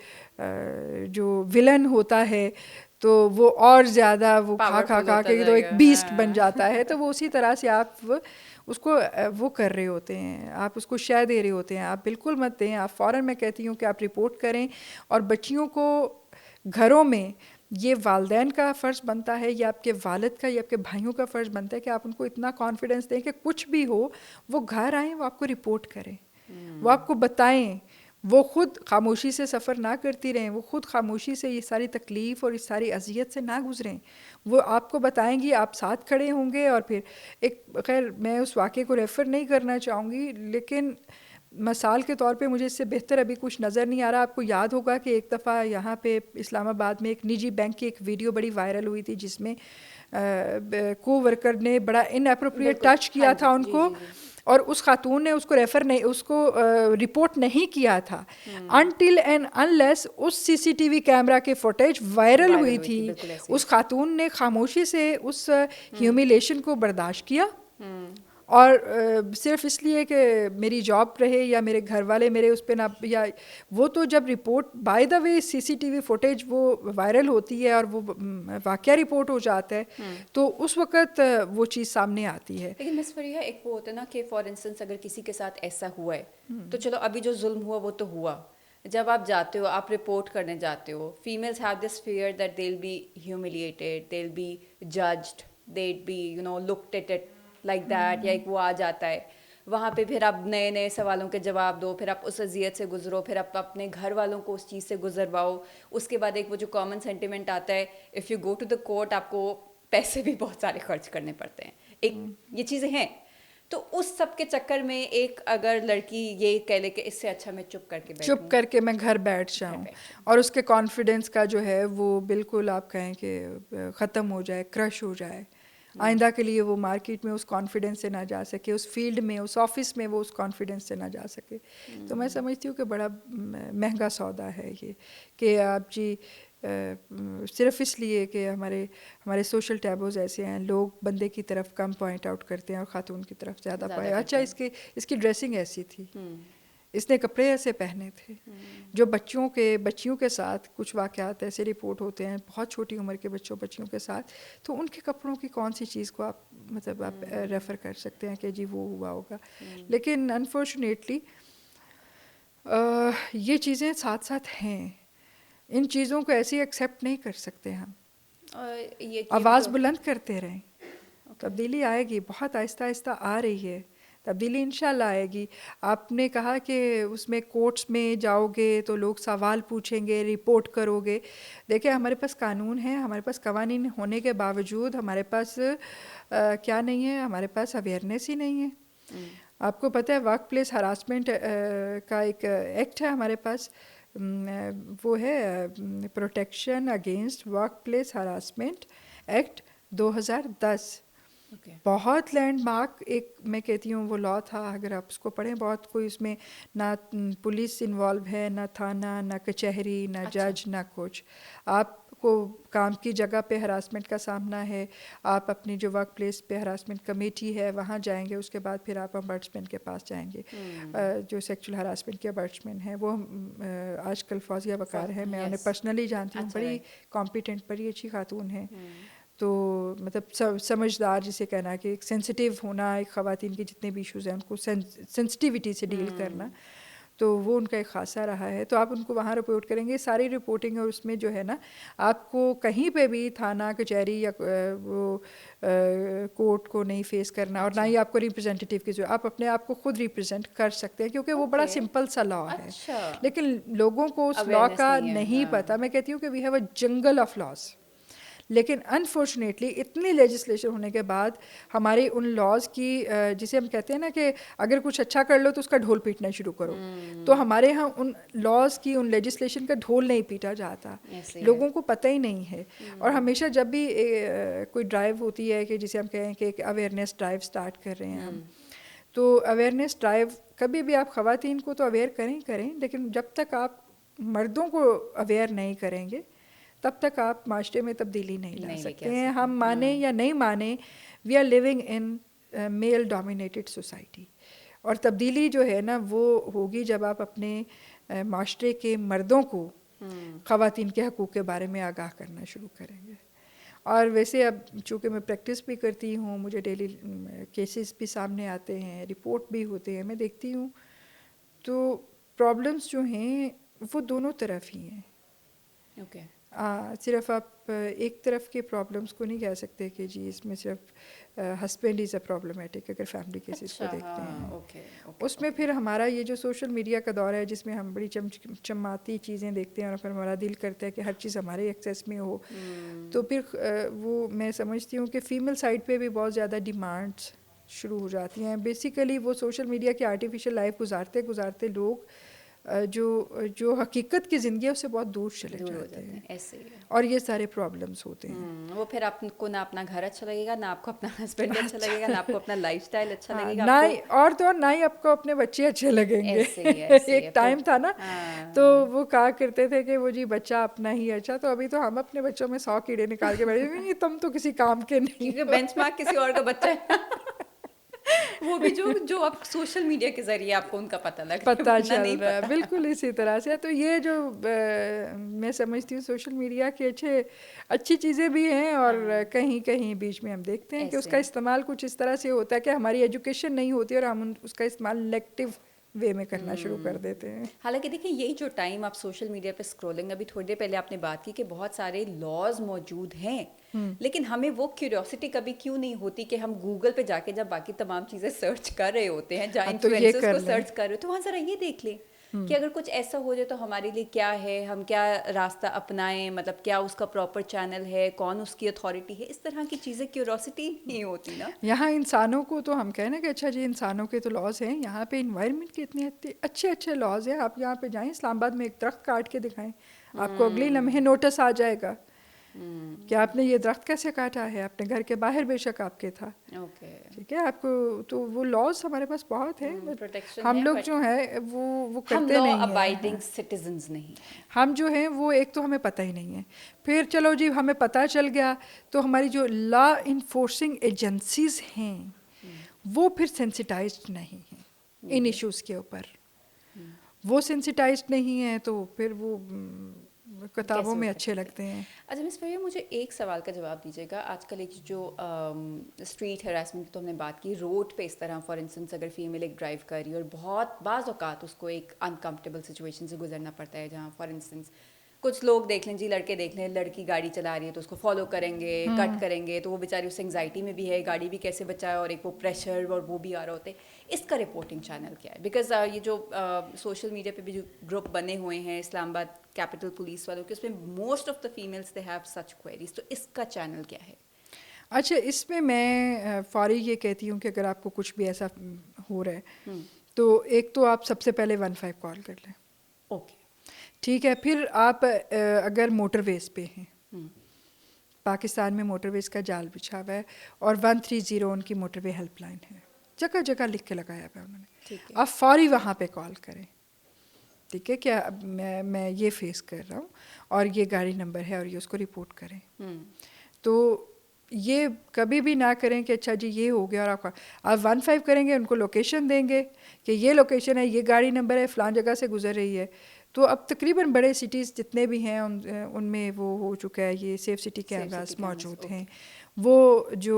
A: जो विलन होता है तो वो और ज़्यादा वो खा खा
B: Powerful
A: खा
B: होता
A: के तो एक
B: जाएगा,
A: बीस्ट
B: हाँ।
A: बन जाता है। तो वो उसी तरह से आप उसको वो कर रहे होते हैं, आप उसको शय दे रहे होते हैं। आप बिल्कुल मत दें, आप फ़ौरन मैं कहती हूँ कि आप रिपोर्ट करें। और बच्चियों को घरों में ये वालदैन का फ़र्ज़ बनता है या आपके वालिद का या आपके भाइयों का फ़र्ज़ बनता है कि आप उनको इतना कॉन्फिडेंस दें कि कुछ भी हो वो घर आएँ, वो आपको रिपोर्ट करें, वो आपको बताएं, वो ख़ुद खामोशी से सफ़र ना करती रहें, वो ख़ुद खामोशी से ये सारी तकलीफ़ और इस सारी अजियत से ना गुज़रें, वो आपको बताएंगी, आप साथ खड़े होंगे। और फिर एक खैर मैं उस वाक़े को रेफ़र नहीं करना चाहूँगी, लेकिन मिसाल के तौर पे मुझे इससे बेहतर अभी कुछ नज़र नहीं आ रहा। आपको याद होगा कि एक दफ़ा यहाँ पे इस्लामाबाद में एक निजी बैंक की एक वीडियो बड़ी वायरल हुई थी जिसमें को वर्कर ने बड़ा इनअप्रोप्रिएट टच किया था उनको, और उस खातून ने उसको रिपोर्ट नहीं किया था अनटिल एंड अनलेस उस सीसीटीवी कैमरा के फुटेज वायरल हुई थी। उस खातून ने खामोशी से उस ह्यूमिलेशन को बर्दाश्त किया और सिर्फ इसलिए कि मेरी जॉब रहे या मेरे घर वाले मेरे उस पर ना, या वो तो जब report by the way CCTV footage वो वायरल होती है और वो वाकया रिपोर्ट हो जाता है तो उस वक़्त वो चीज़ सामने आती है।
B: लेकिन मिस फरिया एक वो होता है ना कि फॉर इंस्टेंस अगर किसी के साथ ऐसा हुआ है तो चलो अभी जो जुल्म हुआ वो तो हुआ, जब आप जाते हो, आप रिपोर्ट करने जाते हो, females have this fear that they will be humiliated, they will be judged, they will be looked at it like that, या एक वो आ जाता है वहाँ पे, फिर आप नए नए सवालों के जवाब दो, फिर आप उस अजियत से गुजरो, फिर आप अपने घर वालों को उस चीज़ से गुजरवाओ। उसके बाद एक वो जो कॉमन सेंटिमेंट आता है, if you go to the court आपको पैसे भी बहुत सारे खर्च करने पड़ते हैं, एक ये चीज़ें हैं। तो उस सब के चक्कर में एक अगर लड़की ये कह ले कि इससे अच्छा मैं चुप करके
A: मैं घर बैठ जाऊँ और उसके कॉन्फिडेंस का जो है वो बिल्कुल आप कहें कि ख़त्म हो जाए, क्रश हो जाए, आइंदा के लिए वो मार्केट में उस कॉन्फिडेंस से ना जा सके, उस फील्ड में उस ऑफिस में वो उस कॉन्फिडेंस से ना जा सके। तो मैं समझती हूँ कि बड़ा महंगा सौदा है ये कि आप जी सिर्फ इसलिए कि हमारे सोशल टैबोज़ ऐसे हैं, लोग बंदे की तरफ कम पॉइंट आउट करते हैं और ख़ातून की तरफ ज़्यादा पॉइंट। अच्छा इसकी ड्रेसिंग ऐसी थी, इसने कपड़े ऐसे पहने थे। जो बच्चियों के साथ कुछ वाक़यात ऐसे रिपोर्ट होते हैं बहुत छोटी उम्र के बच्चियों के साथ, तो उनके कपड़ों की कौन सी चीज़ को आप आप रेफ़र कर सकते हैं कि जी वो हुआ होगा। लेकिन अनफॉर्चुनेटली ये चीज़ें साथ साथ हैं, इन चीज़ों को ऐसे ही एक्सेप्ट नहीं कर सकते हम। आवाज़ बुलंद करते रहें, तब्दीली आएगी, बहुत आहिस्ता आहिस्ता आ रही है तब्दीली, इंशाल्लाह आएगी। आपने कहा कि उसमें कोर्ट्स में जाओगे तो लोग सवाल पूछेंगे, रिपोर्ट करोगे। देखिए हमारे पास कानून है, हमारे पास कवानीन होने के बावजूद हमारे पास क्या नहीं है, हमारे पास अवेयरनेस ही नहीं है। आपको पता है वर्क प्लेस हरासमेंट का एक एक्ट है हमारे पास वो है protection against work place harassment act 2010।
B: Okay
A: बहुत लैंडमार्क एक मैं कहती हूँ वो लॉ था, अगर आप उसको पढ़ें बहुत कोई उसमें ना पुलिस इन्वॉल्व है, ना थाना, ना कचहरी, ना जज, ना कुछ। आपको काम की जगह पे हरासमेंट का सामना है, आप अपनी जो वर्क प्लेस पे हरासमेंट कमेटी है वहाँ जाएंगे, उसके बाद फिर आप अम्बड्समैन के पास जाएंगे। जो सेक्सुअल हरासमेंट के अम्बड्समैन है वो आजकल फौजिया वकार है, मैं उन्हें पर्सनली जानती हूँ, बड़ी कॉम्पिटेंट, बड़ी अच्छी खातून है। तो मतलब समझदार जिसे कहना है कि एक सेंसिटिव होना, एक ख़वातीन के जितने भी इश्यूज़ हैं उनको सेंसिटिविटी से डील करना, तो वो उनका एक खासा रहा है। तो आप उनको वहाँ रिपोर्ट करेंगे, सारी रिपोर्टिंग और उसमें जो है ना आपको कहीं पे भी थाना कचहरी या वो कोर्ट को नहीं फेस करना, और ना ही आपको रिप्रेजेंटेटिव की जो आप अपने आप को खुद रिप्रेजेंट कर सकते हैं, क्योंकि वो बड़ा सिंपल सा लॉ है। लेकिन लोगों को उस लॉ का नहीं पता। मैं कहती हूँ कि we have a jungle of laws, लेकिन अनफॉर्चुनेटली इतनी लेजिस्लेशन होने के बाद हमारी उन लॉज की जिसे हम कहते हैं ना कि अगर कुछ अच्छा कर लो तो उसका ढोल पीटना शुरू करो, तो हमारे यहाँ उन लॉज की, उन लेजिस्लेशन का ढोल नहीं पीटा जाता, लोगों को पता ही नहीं है। और हमेशा जब भी कोई ड्राइव होती है कि जिसे हम कहें कि एक अवेयरनेस ड्राइव स्टार्ट कर रहे हैं हम, तो अवेयरनेस ड्राइव कभी भी आप ख़वातीन को तो अवेयर करें, लेकिन जब तक आप मर्दों को अवेयर नहीं करेंगे तब तक आप माशरे में तबदीली नहीं ला सकते हैं। हम माने या नहीं माने, we are living in male dominated society, और तब्दीली जो है ना वो होगी जब आप अपने माशरे के मर्दों को ख़वातीन के हकूक़ के बारे में आगाह करना शुरू करेंगे। और वैसे अब चूँकि मैं प्रैक्टिस भी करती हूँ, मुझे डेली केसेस भी सामने आते हैं, रिपोर्ट भी होते हैं, मैं देखती हूँ तो प्रॉब्लम्स जो हैं वो दोनों तरफ ही हैं।
B: ओके
A: सिर्फ आप एक तरफ के प्रॉब्लम्स को नहीं कह सकते कि जी इसमें सिर्फ हस्बैंड इज़ अ प्रॉब्लमेटिक, अगर फैमिली केसेस को देखते हैं। उसमें फिर हमारा ये जो सोशल मीडिया का दौर है जिसमें हम बड़ी चमचमाती चीज़ें देखते हैं और फिर हमारा दिल करता है कि हर चीज़ हमारे एक्सेस में हो, तो फिर वो मैं समझती हूँ कि फ़ीमेल साइड पे भी बहुत ज़्यादा डिमांड्स शुरू हो जाती हैं। बेसिकली वो सोशल मीडिया की आर्टिफिशियल लाइफ गुजारते लोग जो हकीकत की ज़िंदगी है उससे बहुत दूर चले जाते हैं, ऐसे ही। और ये सारे प्रॉब्लम्स होते हैं।
B: वो फिर आपको ना अपना घर अच्छा लगेगा, ना आपको अपना हस्बैंड अच्छा लगेगा, ना आपको अपना लाइफस्टाइल अच्छा लगेगा,
A: ना ही और तो और ना ही आपको अपने बच्चे अच्छे लगेंगे। एक टाइम था ना, तो वो कहा करते थे कि वो जी बच्चा अपना ही अच्छा, तो अभी तो हम अपने बच्चों में 100 कीड़े निकाल के बैठे, तुम तो किसी काम के नहीं,
B: क्योंकि बेंचमार्क किसी और का बच्चा है। वो भी जो आप सोशल मीडिया के जरिए आपको उनका पता चल
A: रहा है, बिल्कुल इसी तरह से। तो ये जो मैं समझती हूँ सोशल मीडिया की अच्छी चीज़ें भी हैं, और कहीं कहीं बीच में हम देखते हैं कि उसका इस्तेमाल कुछ इस तरह से होता है कि हमारी एजुकेशन नहीं होती और हम उसका इस्तेमाल नेगेटिव वे में करना शुरू कर देते हैं।
B: हालांकि देखिए यही जो टाइम आप सोशल मीडिया पे स्क्रॉलिंग, अभी थोड़ी देर पहले आपने बात की कि बहुत सारे लॉज मौजूद हैं, लेकिन हमें वो क्यूरियोसिटी कभी क्यों नहीं होती कि हम गूगल पे जाके जब बाकी तमाम चीज़ें सर्च कर रहे होते हैं, जहाँ इन्फ्लुएंसर्स को सर्च कर रहे हो, तो वहाँ ज़रा ये देख लें कि अगर कुछ ऐसा हो जाए तो हमारे लिए क्या है, हम क्या रास्ता अपनाएं, मतलब क्या उसका प्रॉपर चैनल है, कौन उसकी अथॉरिटी है, इस तरह की चीज़ें क्यूरियोसिटी नहीं होती ना।
A: यहाँ इंसानों को तो हम कहें ना कि अच्छा जी इंसानों के तो लॉज हैं, यहाँ पे इन्वायरमेंट के इतने अच्छे लॉज हैं। आप यहाँ पे जाएं, इस्लामाबाद में एक दरख्त काट के दिखाएं, आपको अगले लम्हे नोटिस आ जाएगा कि आपने ये दरख्त कैसे काटा है, अपने घर के बाहर बेशक आपके था। ठीक है, आपको तो वो लॉज हमारे पास बहुत है, हम लोग जो है वो करते नहीं हैं,
B: अबाइडिंग सिटीजन्स नहीं,
A: हम जो हैं वो एक तो हमें पता ही नहीं है, फिर चलो जी हमें पता चल गया तो हमारी जो लॉ इन्फोर्सिंग एजेंसीज हैं वो फिर सेंसिटाइज्ड नहीं हैं इन इश्यूज़ के ऊपर। वो सेंसिटाइज्ड नहीं है तो फिर वो किताबों में अच्छे लगते हैं।
B: अच्छा मिस फरिया, मुझे एक सवाल का जवाब दीजिएगा। आजकल एक जो स्ट्रीट हरासमेंट की तो हमने बात की, रोड पे इस तरह फॉर इंस्टेंस अगर फीमेल एक ड्राइव कर रही है और बहुत बाज़ औक़ात उसको एक अनकम्फर्टेबल सिचुएशन से गुजरना पड़ता है, जहाँ फॉर इंस्टेंस कुछ लोग देख लें जी, लड़के देख लें लड़की गाड़ी चला रही है तो उसको फॉलो करेंगे, कट करेंगे, तो वो बेचारी उस एंग्जाइटी में भी है, गाड़ी भी कैसे बचाए, और एक वो प्रेशर और वो भी आ रहा होते हैं। इसका रिपोर्टिंग चैनल क्या है? बिकॉज ये जो सोशल मीडिया पे भी जो ग्रुप बने हुए हैं इस्लामाबाद कैपिटल पुलिस वालों के, उसमें most of the females they have such queries, तो इसका चैनल क्या है?
A: अच्छा, इसमें मैं फौरी ये कहती हूँ कि अगर आपको कुछ भी ऐसा हो रहा है तो एक तो आप सबसे पहले 15 कॉल कर लें।
B: ओके,
A: ठीक है, फिर आप अगर मोटरवेज पे हैं, पाकिस्तान में मोटरवेज का जाल बिछा हुआ है और 130 उनकी मोटरवे हेल्पलाइन है, जगह जगह लिख के लगाया हुआ है उन्होंने, आप फौरी वहाँ पे कॉल करें। ठीक है, क्या मैं ये फेस कर रहा हूँ और ये गाड़ी नंबर है और ये उसको रिपोर्ट करें। तो ये कभी भी ना करें कि अच्छा जी ये हो गया और आप 15 करेंगे, उनको लोकेशन देंगे कि ये लोकेशन है, ये गाड़ी नंबर है, फ़लाँ जगह से गुजर रही है। तो अब तकरीबन बड़े सिटीज़ जितने भी हैं उनमें वो हो चुका है, ये सेफ सिटी कैमरास मौजूद हैं। वो जो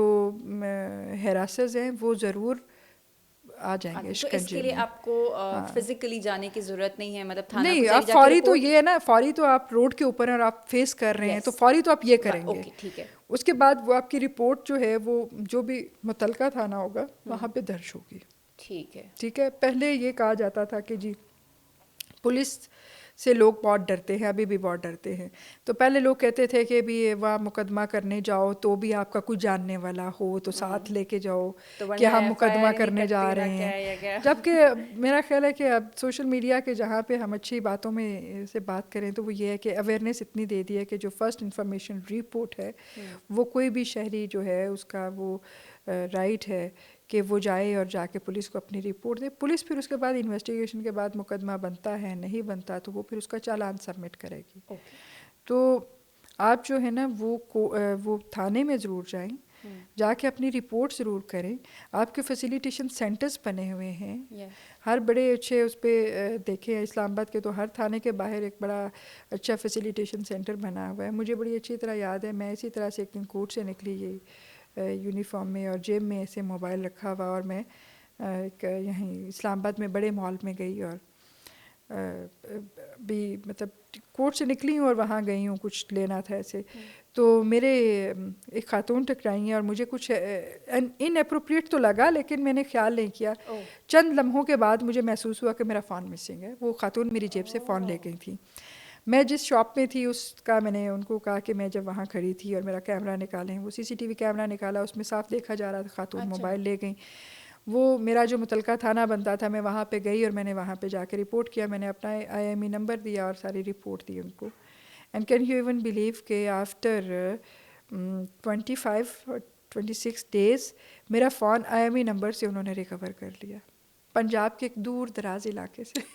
A: हैरासर्स हैं वो ज़रूर आ जाएंगे।
B: तो इसके लिए आपको फिजिकली जाने की जरूरत नहीं है, मतलब थाना
A: नहीं,
B: को
A: आप फौरी तो ये है ना, फौरी तो आप रोड के ऊपर हैं और आप फेस कर रहे हैं, तो फौरी तो आप ये करेंगे।
B: ठीक है।
A: उसके बाद वो आपकी रिपोर्ट जो है वो जो भी मुतलका थाना होगा वहाँ पे दर्ज होगी।
B: ठीक है,
A: ठीक है। पहले ये कहा जाता था कि जी पुलिस से लोग बहुत डरते हैं, अभी भी बहुत डरते हैं। तो पहले लोग कहते थे कि भी वहाँ मुकदमा करने जाओ तो भी आपका कोई जानने वाला हो तो साथ लेके जाओ कि हम मुकदमा करने जा रहे हैं। जबकि मेरा ख्याल है कि अब सोशल मीडिया के जहाँ पे हम अच्छी बातों में से बात करें तो वो ये है कि अवेयरनेस इतनी दे दी है कि जो फर्स्ट इंफॉर्मेशन रिपोर्ट है वो कोई भी शहरी जो है उसका वो राइट है कि वो जाए और जाके पुलिस को अपनी रिपोर्ट दे। पुलिस फिर उसके बाद इन्वेस्टिगेशन के बाद मुकदमा बनता है नहीं बनता तो वो फिर उसका चालान सबमिट करेगी। तो आप जो है ना वो थाने में ज़रूर जाएं, जाके अपनी रिपोर्ट ज़रूर करें। आपके फैसिलिटेशन सेंटर्स बने हुए हैं हर बड़े अच्छे, उस पर देखें इस्लामाबाद के तो हर थाने के बाहर एक बड़ा अच्छा फैसिलिटेशन सेंटर बना हुआ है। मुझे बड़ी अच्छी तरह याद है, मैं इसी तरह से एक दिन कोर्ट से निकली यही यूनिफॉर्म में और जेब में ऐसे मोबाइल रखा हुआ और मैं एक यहीं इस्लामाबाद में बड़े मॉल में गई और भी मतलब कोर्ट से निकली हूँ और वहाँ गई हूँ, कुछ लेना था ऐसे। तो मेरे एक खातून टकराई हैं और मुझे कुछ इनअप्रोप्रिएट तो लगा लेकिन मैंने ख्याल नहीं किया। चंद लम्हों के बाद मुझे महसूस हुआ कि मेरा फ़ोन मिसिंग है। वो खातून मेरी जेब से फ़ोन ले गई थी। मैं जिस शॉप में थी उसका मैंने उनको कहा कि मैं जब वहाँ खड़ी थी और मेरा कैमरा निकालें, वो सीसीटीवी कैमरा निकाला, उसमें साफ देखा जा रहा था खातून मोबाइल ले गई। वो मेरा जो मुतलका थाना बनता था, मैं वहाँ पे गई और मैंने वहाँ पे जाके रिपोर्ट किया। मैंने अपना IME नंबर दिया और सारी रिपोर्ट दी उनको। And can you even believe के आफ्टर 25 और 26 डेज़ मेरा फ़ोन IME नंबर से उन्होंने रिकवर कर लिया, पंजाब के एक दूर दराज इलाके से।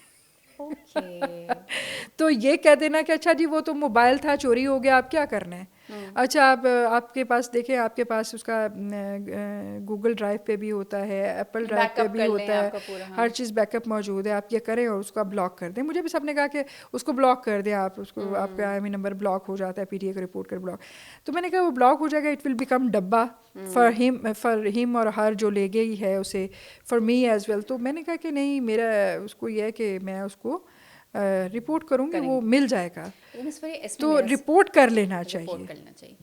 A: तो ये कह देना कि अच्छा जी वो तो मोबाइल था चोरी हो गया, आप क्या करना है। अच्छा आप आपके पास देखें, आपके पास उसका गूगल ड्राइव पे भी होता है, एप्पल ड्राइव पे भी होता है, हर चीज़ बैकअप मौजूद है। आप ये करें और उसको ब्लॉक कर दें। मुझे भी सबने कहा कि उसको ब्लॉक कर दें आप, उसको आपका IME नंबर ब्लॉक हो जाता है, PTA को रिपोर्ट कर ब्लॉक। तो मैंने कहा वो ब्लॉक हो जाएगा, इट विल बिकम डब्बा फॉर हिम और हर जो ले गई है उसे, फॉर मी एज वेल। तो मैंने कहा कि नहीं, मेरा उसको यह है कि मैं उसको रिपोर्ट करूँगी, वो मिल जाएगा। तो रिपोर्ट कर लेना चाहिए।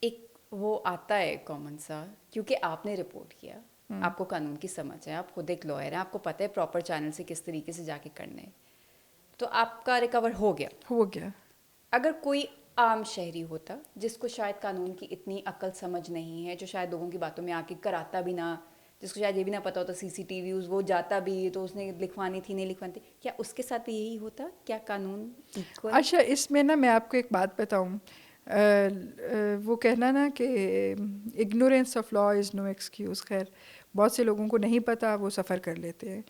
B: एक वो आता है कॉमन सा, क्योंकि आपने रिपोर्ट किया, आपको कानून की समझ है, आप खुद एक लॉयर हैं, आपको पता है प्रॉपर चैनल से किस तरीके से जाके करना है, तो आपका रिकवर हो गया। अगर कोई आम शहरी होता जिसको शायद कानून की इतनी अक्ल समझ नहीं है, जो शायद लोगों की बातों में आके कराता भी ना, जिसको शायद ये भी ना पता होता CCTV वो जाता भी तो उसने लिखवानी थी नहीं लिखवानी थी, क्या उसके साथ भी यही होता? क्या कानून इक्वल?
A: अच्छा, इसमें ना मैं आपको एक बात बताऊं, वो कहना ना कि ignorance of law is no excuse. खैर बहुत से लोगों को नहीं पता, वो सफ़र कर लेते हैं।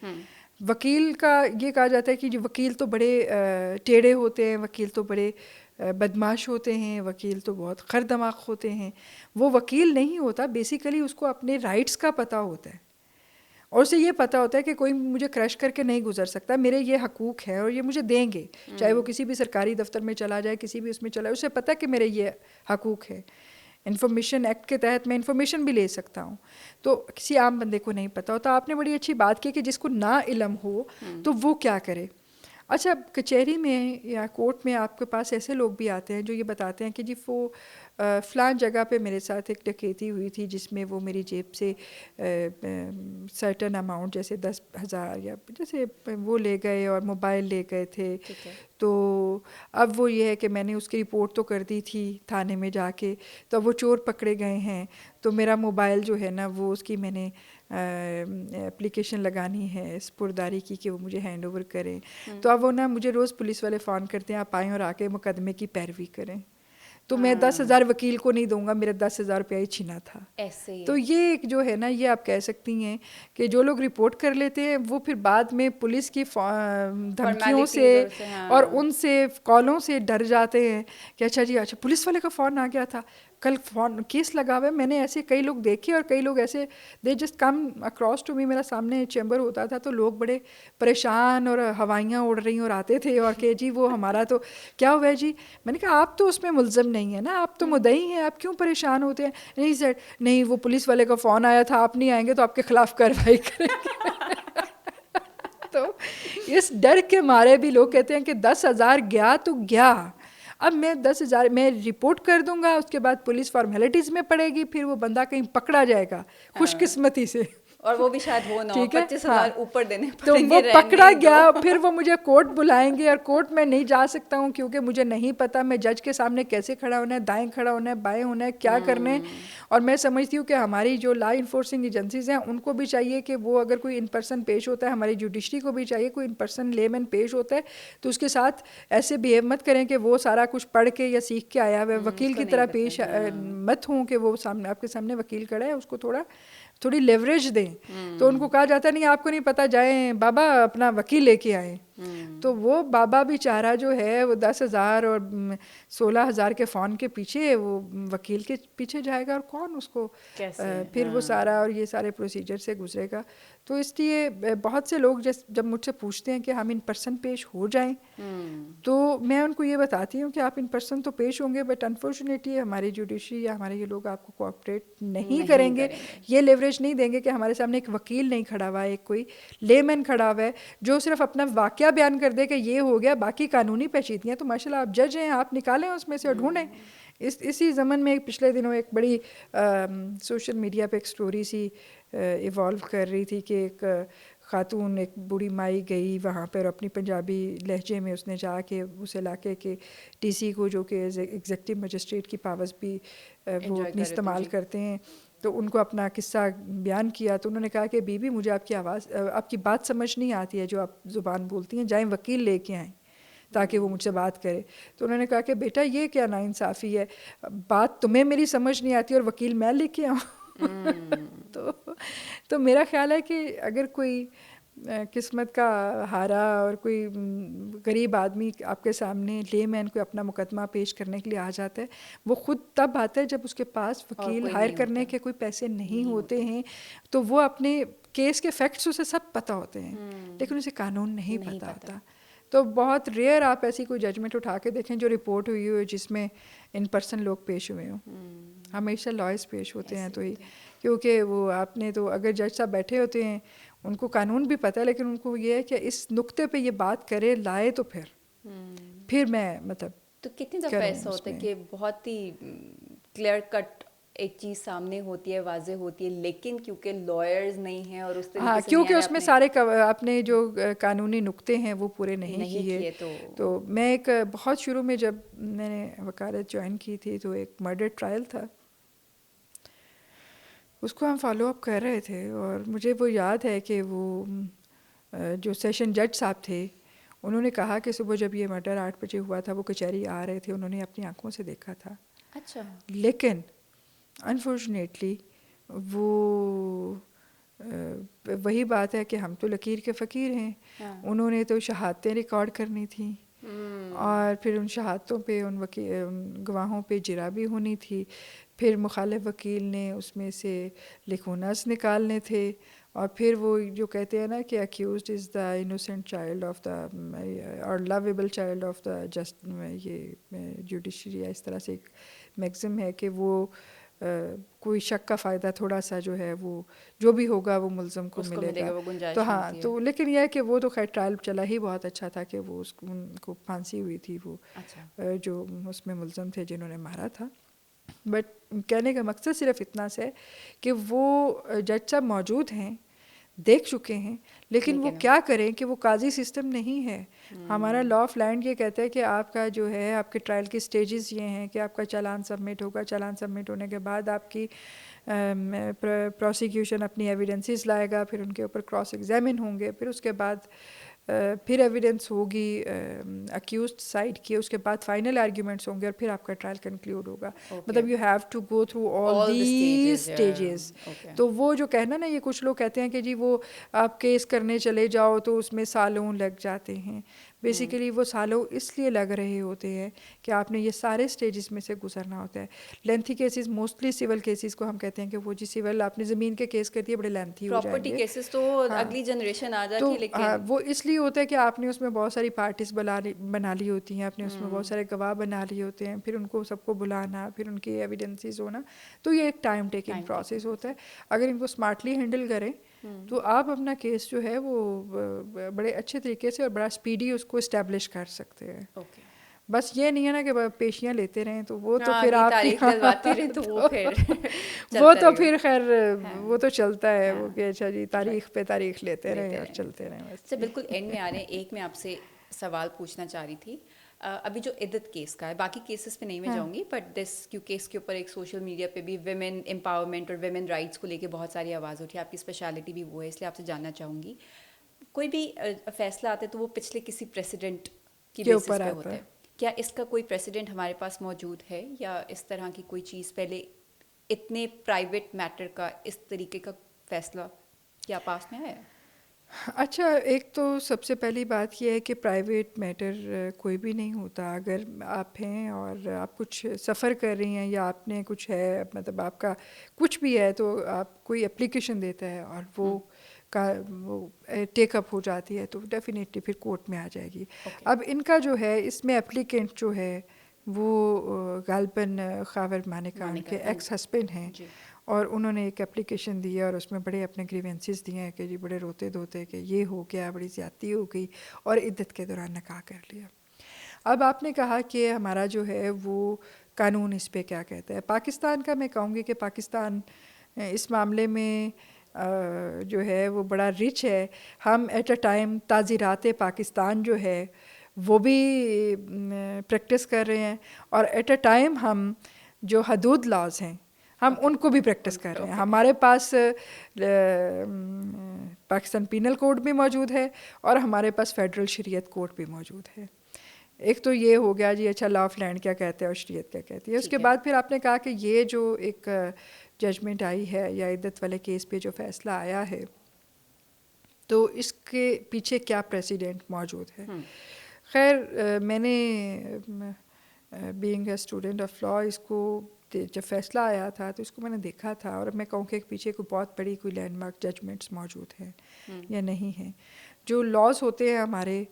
A: वकील का ये कहा जाता है कि जो वकील तो बड़े टेढ़े होते हैं, वकील तो बड़े बदमाश होते हैं, वकील तो बहुत खर दमाग होते हैं। वो वकील नहीं होता, बेसिकली उसको अपने राइट्स का पता होता है और उसे ये पता होता है कि कोई मुझे क्रश करके नहीं गुजर सकता, मेरे ये हकूक़ हैं और ये मुझे देंगे, चाहे वो किसी भी सरकारी दफ्तर में चला जाए, किसी भी उसमें चला जाए, उसे पता है कि मेरे ये हकूक़ है। इन्फॉर्मेशन एक्ट के तहत मैं इन्फॉर्मेशन भी ले सकता हूँ, तो किसी आम बंदे को नहीं पता होता। आपने बड़ी अच्छी बात की कि जिसको ना इल्म हो तो वो क्या करे। अच्छा, कचहरी में या कोर्ट में आपके पास ऐसे लोग भी आते हैं जो ये बताते हैं कि जी वो फ़लाँ जगह पे मेरे साथ एक डकैती हुई थी जिसमें वो मेरी जेब से सर्टन अमाउंट जैसे 10,000 या जैसे वो ले गए और मोबाइल ले गए थे। तो अब वो ये है कि मैंने उसकी रिपोर्ट तो कर दी थी थाने में जाके, तो अब वो चोर पकड़े गए हैं, तो मेरा मोबाइल जो है ना वो उसकी मैंने एप्लीकेशन लगानी है स्पुरदारी की कि वो मुझे हैंड ओवर करें, तो अब वो ना मुझे रोज़ पुलिस वाले फ़ोन करते हैं, आप आएँ और आके मुकदमे की पैरवी करें। तो मैं 10,000 वकील को नहीं दूंगा, मेरा 10,000 रुपया ही छीना था।
B: ऐसे ही
A: तो ये एक जो है ना, ये आप कह सकती हैं कि जो लोग रिपोर्ट कर लेते हैं वो फिर बाद में पुलिस की धमकियों से और उनसे कॉलों से डर जाते हैं कि अच्छा जी, अच्छा पुलिस वाले का फ़ोन आ गया था, कल फ़ोन केस लगा हुआ है। मैंने ऐसे कई लोग देखे और कई लोग ऐसे they just come across to me, मेरा सामने चैम्बर होता था तो लोग बड़े परेशान और हवाइयाँ उड़ रही और आते थे और कि जी वो हमारा तो क्या हुआ है जी। मैंने कहा आप तो उसमें मुलज़म नहीं है ना, आप तो मुद्दई हैं, आप क्यों परेशान होते हैं। नहीं सर, नहीं वो पुलिस वाले का फ़ोन आया था, आप नहीं आएंगे तो आपके ख़िलाफ़ कार्रवाई करेंगे। तो इस डर के मारे भी लोग कहते हैं कि 10,000 गया तो गया, अब मैं 10,000 मैं रिपोर्ट कर दूंगा, उसके बाद पुलिस फॉर्मेलिटीज़ में पड़ेगी, फिर वो बंदा कहीं पकड़ा जाएगा खुशकिस्मती से,
B: और वो भी शायद हो ना, 25,000 ऊपर देने
A: तो
B: पड़ेंगे,
A: वो पकड़ा गया। फिर वो मुझे कोर्ट बुलाएंगे और कोर्ट में नहीं जा सकता हूँ क्योंकि मुझे नहीं पता मैं जज के सामने कैसे खड़ा होना है, दाएं खड़ा होना है, बाएं होना है, क्या करना है। और मैं समझती हूँ कि हमारी जो लॉ इन्फोर्सिंग एजेंसीज हैं उनको भी चाहिए कि वो अगर कोई इन पर्सन पेश होता है, हमारी जुडिशरी को भी चाहिए कोई इन पर्सन लेमैन पेश होता है तो उसके साथ ऐसे बिहेव मत करें कि वो सारा कुछ पढ़ के या सीख के आया हुआ है, वकील की तरह पेश मत हों कि वो सामने आपके सामने वकील खड़ा है, उसको थोड़ी लेवरेज दें। तो उनको कहा जाता है नहीं आपको नहीं पता, जाएं बाबा अपना वकील लेके आए। तो वो बाबा बेचारा जो है वो 10,000 और 16,000 के फ़ोन के पीछे, वो वकील के पीछे जाएगा और कौन उसको फिर वो सारा और ये सारे प्रोसीजर से गुजरेगा। तो इसलिए बहुत से लोग जब मुझसे पूछते हैं कि हम इन पर्सन पेश हो जाएं, तो मैं उनको ये बताती हूँ कि आप इन पर्सन तो पेश होंगे, बट अनफॉर्चुनेटली हमारी जुडिशरी या हमारे ये लोग आपको कोऑपरेट नहीं करेंगे, ये लेवरेज नहीं देंगे कि हमारे सामने एक वकील नहीं खड़ा हुआ है, एक कोई लेमैन खड़ा हुआ है जो सिर्फ अपना वाकया बयान कर दे कि ये हो गया, बाकी कानूनी पेचीदगियाँ तो माशाल्लाह आप जज हैं, आप निकालें उसमें से और ढूंढें। इसी ज़मन में पिछले दिनों एक बड़ी सोशल मीडिया पे एक स्टोरी सी इवॉल्व कर रही थी कि एक खातून, एक बूढ़ी माई गई वहाँ पर अपनी पंजाबी लहजे में उसने जाके उस इलाके के टीसी को, जो कि एग्जेक्टिव मजिस्ट्रेट की पावर्स भी वो अपनी इस्तेमाल करते हैं, तो उनको अपना किस्सा बयान किया। तो उन्होंने कहा कि बीबी मुझे आपकी बात समझ नहीं आती है जो आप ज़ुबान बोलती हैं, जाएं वकील लेके आएँ ताकि वो मुझसे बात करे। तो उन्होंने कहा कि बेटा ये क्या नाइंसाफ़ी है, बात तुम्हें मेरी समझ नहीं आती और वकील मैं लेके आऊँ। तो मेरा ख्याल है कि अगर कोई किस्मत का हारा और कोई गरीब आदमी आपके सामने लेमैन कोई अपना मुकदमा पेश करने के लिए आ जाता है, वो खुद तब आता है जब उसके पास वकील हायर करने के कोई पैसे नहीं होते हैं। तो वो अपने केस के फैक्ट्स उसे सब पता होते हैं लेकिन उसे कानून नहीं पता होता। तो बहुत रेयर आप ऐसी कोई जजमेंट उठा के देखें जो रिपोर्ट हुई हो जिसमें इन पर्सन लोग पेश हुए हों। हमेशा लॉयर्स पेश होते हैं तो ही, क्योंकि वो आपने तो अगर जज साहब बैठे होते हैं उनको कानून भी पता है, लेकिन उनको ये है कि इस नुक्ते पे ये बात करे लाए तो फिर मैं मतलब।
B: तो कितनी दफ़ा ऐसा होता है कि बहुत ही क्लियर कट एक चीज़ सामने होती है, वाजे होती है, लेकिन क्योंकि लॉयर्स नहीं हैं और उस तरीके से
A: क्योंकि उसमें सारे अपने जो कानूनी नुक्ते हैं वो पूरे नहीं किए। तो मैं एक बहुत शुरू में जब मैंने वकालत ज्वाइन की थी तो एक मर्डर ट्रायल था, उसको हम फॉलो अप कर रहे थे और मुझे वो याद है कि वो जो सेशन जज साहब थे उन्होंने कहा कि सुबह जब ये मर्डर 8 बजे हुआ था वो कचहरी आ रहे थे, उन्होंने अपनी आंखों से देखा था।
B: अच्छा।
A: लेकिन अनफॉर्चुनेटली वो वही बात है कि हम तो लकीर के फ़कीर हैं। उन्होंने तो शहादतें रिकॉर्ड करनी थी और फिर उन शहादतों पे उन गवाहों पे जिरा भी होनी थी, फिर मुखालिफ वकील ने उसमें से लिखोनस निकालने थे और फिर वो जो कहते हैं ना कि accused is the innocent child of the और lovable child of the just, ये जुडिशरी इस तरह से एक मैक्सिम है कि वो कोई शक का फ़ायदा थोड़ा सा जो है वो जो भी होगा वो मुल्ज़म को मिलेगा। तो हाँ, तो लेकिन यह है कि वो तो खैर ट्रायल चला ही बहुत अच्छा था कि वो उनको फांसी हुई थी वो जो उसमें मुल्ज़म थे जिन्होंने मारा था। बट कहने का मकसद सिर्फ इतना से है कि वो जज साहब मौजूद हैं, देख चुके हैं, लेकिन वो क्या करें कि वो काजी सिस्टम नहीं है। हमारा लॉ ऑफ लैंड ये कहता है कि आपका जो है आपके ट्रायल की स्टेजेस ये हैं कि आपका चालान सबमिट होगा, चालान सबमिट होने के बाद आपकी प्रोसिक्यूशन अपनी एविडेंसेस लाएगा, फिर उनके ऊपर क्रॉस एग्जामिन होंगे, फिर उसके बाद फिर एविडेंस होगी अक्यूज्ड साइड की, उसके बाद फाइनल आर्ग्यूमेंट्स होंगे और फिर आपका ट्रायल कंक्लूड होगा। मतलब you have to go through all the stages. तो वो जो कहना ना, ये कुछ लोग कहते हैं कि जी वो आप केस करने चले जाओ तो उसमें सालों लग जाते हैं। बेसिकली वो सालों इसलिए लग रहे होते हैं कि आपने ये सारे स्टेजेस में से गुजरना होता है। Lengthy cases, mostly civil cases को हम कहते हैं कि वो जी सिविल आपने ज़मीन के केस कर दिए, बड़े लेंथी हो जाएंगे।
B: प्रॉपर्टी केसेस तो अगली जनरेशन आ जाती है, लेकिन
A: वो इसलिए होता है कि आपने उसमें बहुत सारी पार्टीज बना ली होती हैं, आपने उसमें बहुत सारे गवाह बना लिए होते हैं, फिर उनको सबको बुलाना, फिर उनकी एविडेंसेस होना, तो ये एक टाइम टेकिंग प्रोसेस होता है। अगर इनको स्मार्टली हैंडल करें तो आप अपना केस जो है वो बड़े अच्छे तरीके से और बड़ा स्पीडी उसको इस्टेब्लिश कर सकते हैं। बस ये नहीं है ना कि पेशियाँ लेते रहें, तो वो तो फिर आप
B: तारीख डलवाते रहे तो वो फिर
A: वो तो फिर खैर वो तो चलता है वो कि अच्छा जी तारीख पे तारीख लेते रहें और चलते रहें बस।
B: अच्छा, बिल्कुल एंड में आ रहे हैं, एक मैं आपसे सवाल पूछना चाह रही थी। अभी जो इद्दत केस का है, बाकी केसेस पे नहीं मैं जाऊंगी, बट दिस क्योंकि इसके ऊपर एक सोशल मीडिया पे भी विमेन एम्पावरमेंट और विमेन राइट्स को लेके बहुत सारी आवाज़ उठी, आपकी स्पेशलिटी भी वो है, इसलिए आपसे जानना चाहूँगी, कोई भी फैसला आते तो वो पिछले किसी प्रेसिडेंट की बेसिस पे होता है, क्या इसका कोई प्रेसिडेंट हमारे पास मौजूद है या इस तरह की कोई चीज़ पहले इतने प्राइवेट मैटर का इस तरीके का फैसला क्या पास में आया?
A: अच्छा, एक तो सबसे पहली बात यह है कि प्राइवेट मैटर कोई भी नहीं होता। अगर आप हैं और आप कुछ सफ़र कर रही हैं या आपने कुछ है, मतलब आपका कुछ भी है, तो आप कोई एप्लीकेशन देता है और वो टेकअप हो जाती है तो डेफिनेटली फिर कोर्ट में आ जाएगी। अब इनका जो है इसमें एप्लीकेंट जो है वो गालबन खावर मानिका उनके एक्स हस्बैंड हैं और उन्होंने एक एप्लीकेशन दी है और उसमें बड़े अपने ग्रीवेंसेस दिए हैं कि जी बड़े रोते धोते कि ये हो गया, बड़ी ज़्यादती हो गई और इद्दत के दौरान निकाह कर लिया। अब आपने कहा कि हमारा जो है वो कानून इस पे क्या कहता है। पाकिस्तान का मैं कहूँगी कि पाकिस्तान इस मामले में जो है वो बड़ा रिच है। हम एट अ टाइम ताज़ीरात पाकिस्तान जो है वो भी प्रैक्टिस कर रहे हैं और एट अ टाइम हम जो हदूद लॉज हैं हम उनको भी प्रैक्टिस कर रहे हैं। हमारे पास पाकिस्तान पीनल कोड भी मौजूद है और हमारे पास फेडरल शरीयत कोड भी मौजूद है। एक तो ये हो गया जी, अच्छा लॉ ऑफ लैंड क्या कहते हैं और शरीयत क्या कहती है। उसके बाद फिर आपने कहा कि ये जो एक जजमेंट आई है या इद्दत वाले केस पे जो फैसला आया है तो इसके पीछे क्या प्रेसिडेंट मौजूद है। खैर मैंने being a student of law इसको जब फैसला आया था तो इसको मैंने देखा था और मैं कहूँ कि पीछे कोई बहुत बड़ी कोई लैंडमार्क जजमेंट्स मौजूद हैं या नहीं हैं। जो लॉज होते हैं हमारे,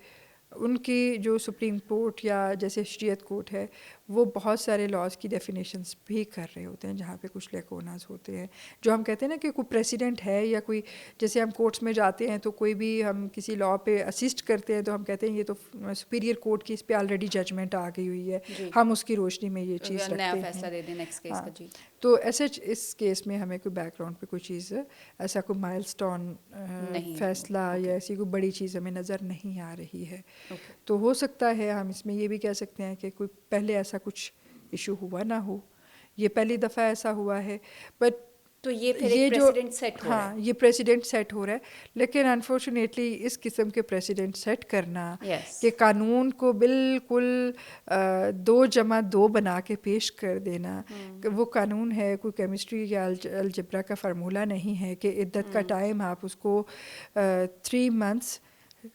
A: उनकी जो सुप्रीम कोर्ट या जैसे शरीयत कोर्ट है वो बहुत सारे लॉज की डेफिनेशंस भी कर रहे होते हैं जहाँ पे कुछ लेकोनास होते हैं। जो हम कहते हैं ना कि कोई प्रेसिडेंट है या कोई, जैसे हम कोर्ट्स में जाते हैं तो कोई भी हम किसी लॉ पे असिस्ट करते हैं तो हम कहते हैं ये तो सुपीरियर कोर्ट की इस पे ऑलरेडी जजमेंट आ गई हुई है, हम उसकी रोशनी में ये चीज़ रखते हैं,
B: फैसला दे दें नेक्स्ट केस का। जी,
A: तो ऐसे इस केस में हमें कोई बैकग्राउंड पे कोई चीज़, ऐसा कोई माइलस्टोन फैसला या ऐसी कोई बड़ी चीज़ हमें नज़र नहीं आ रही है। तो हो सकता है हम इसमें ये भी कह सकते हैं कि कोई पहले ऐसा कुछ इशू हुआ ना हो, ये पहली दफ़ा ऐसा हुआ है। बट
B: तो ये फिर एक प्रेसिडेंट सेट हो रहा है।
A: हाँ, ये प्रेसिडेंट सेट हो रहा है, लेकिन अनफॉर्चुनेटली इस किस्म के प्रेसिडेंट सेट करना कि कानून को बिल्कुल 2+2 बना के पेश कर देना, वो कानून है कोई केमिस्ट्री या अलजब्रा का फार्मूला नहीं है कि इद्दत का टाइम आप उसको 3 मंथ्स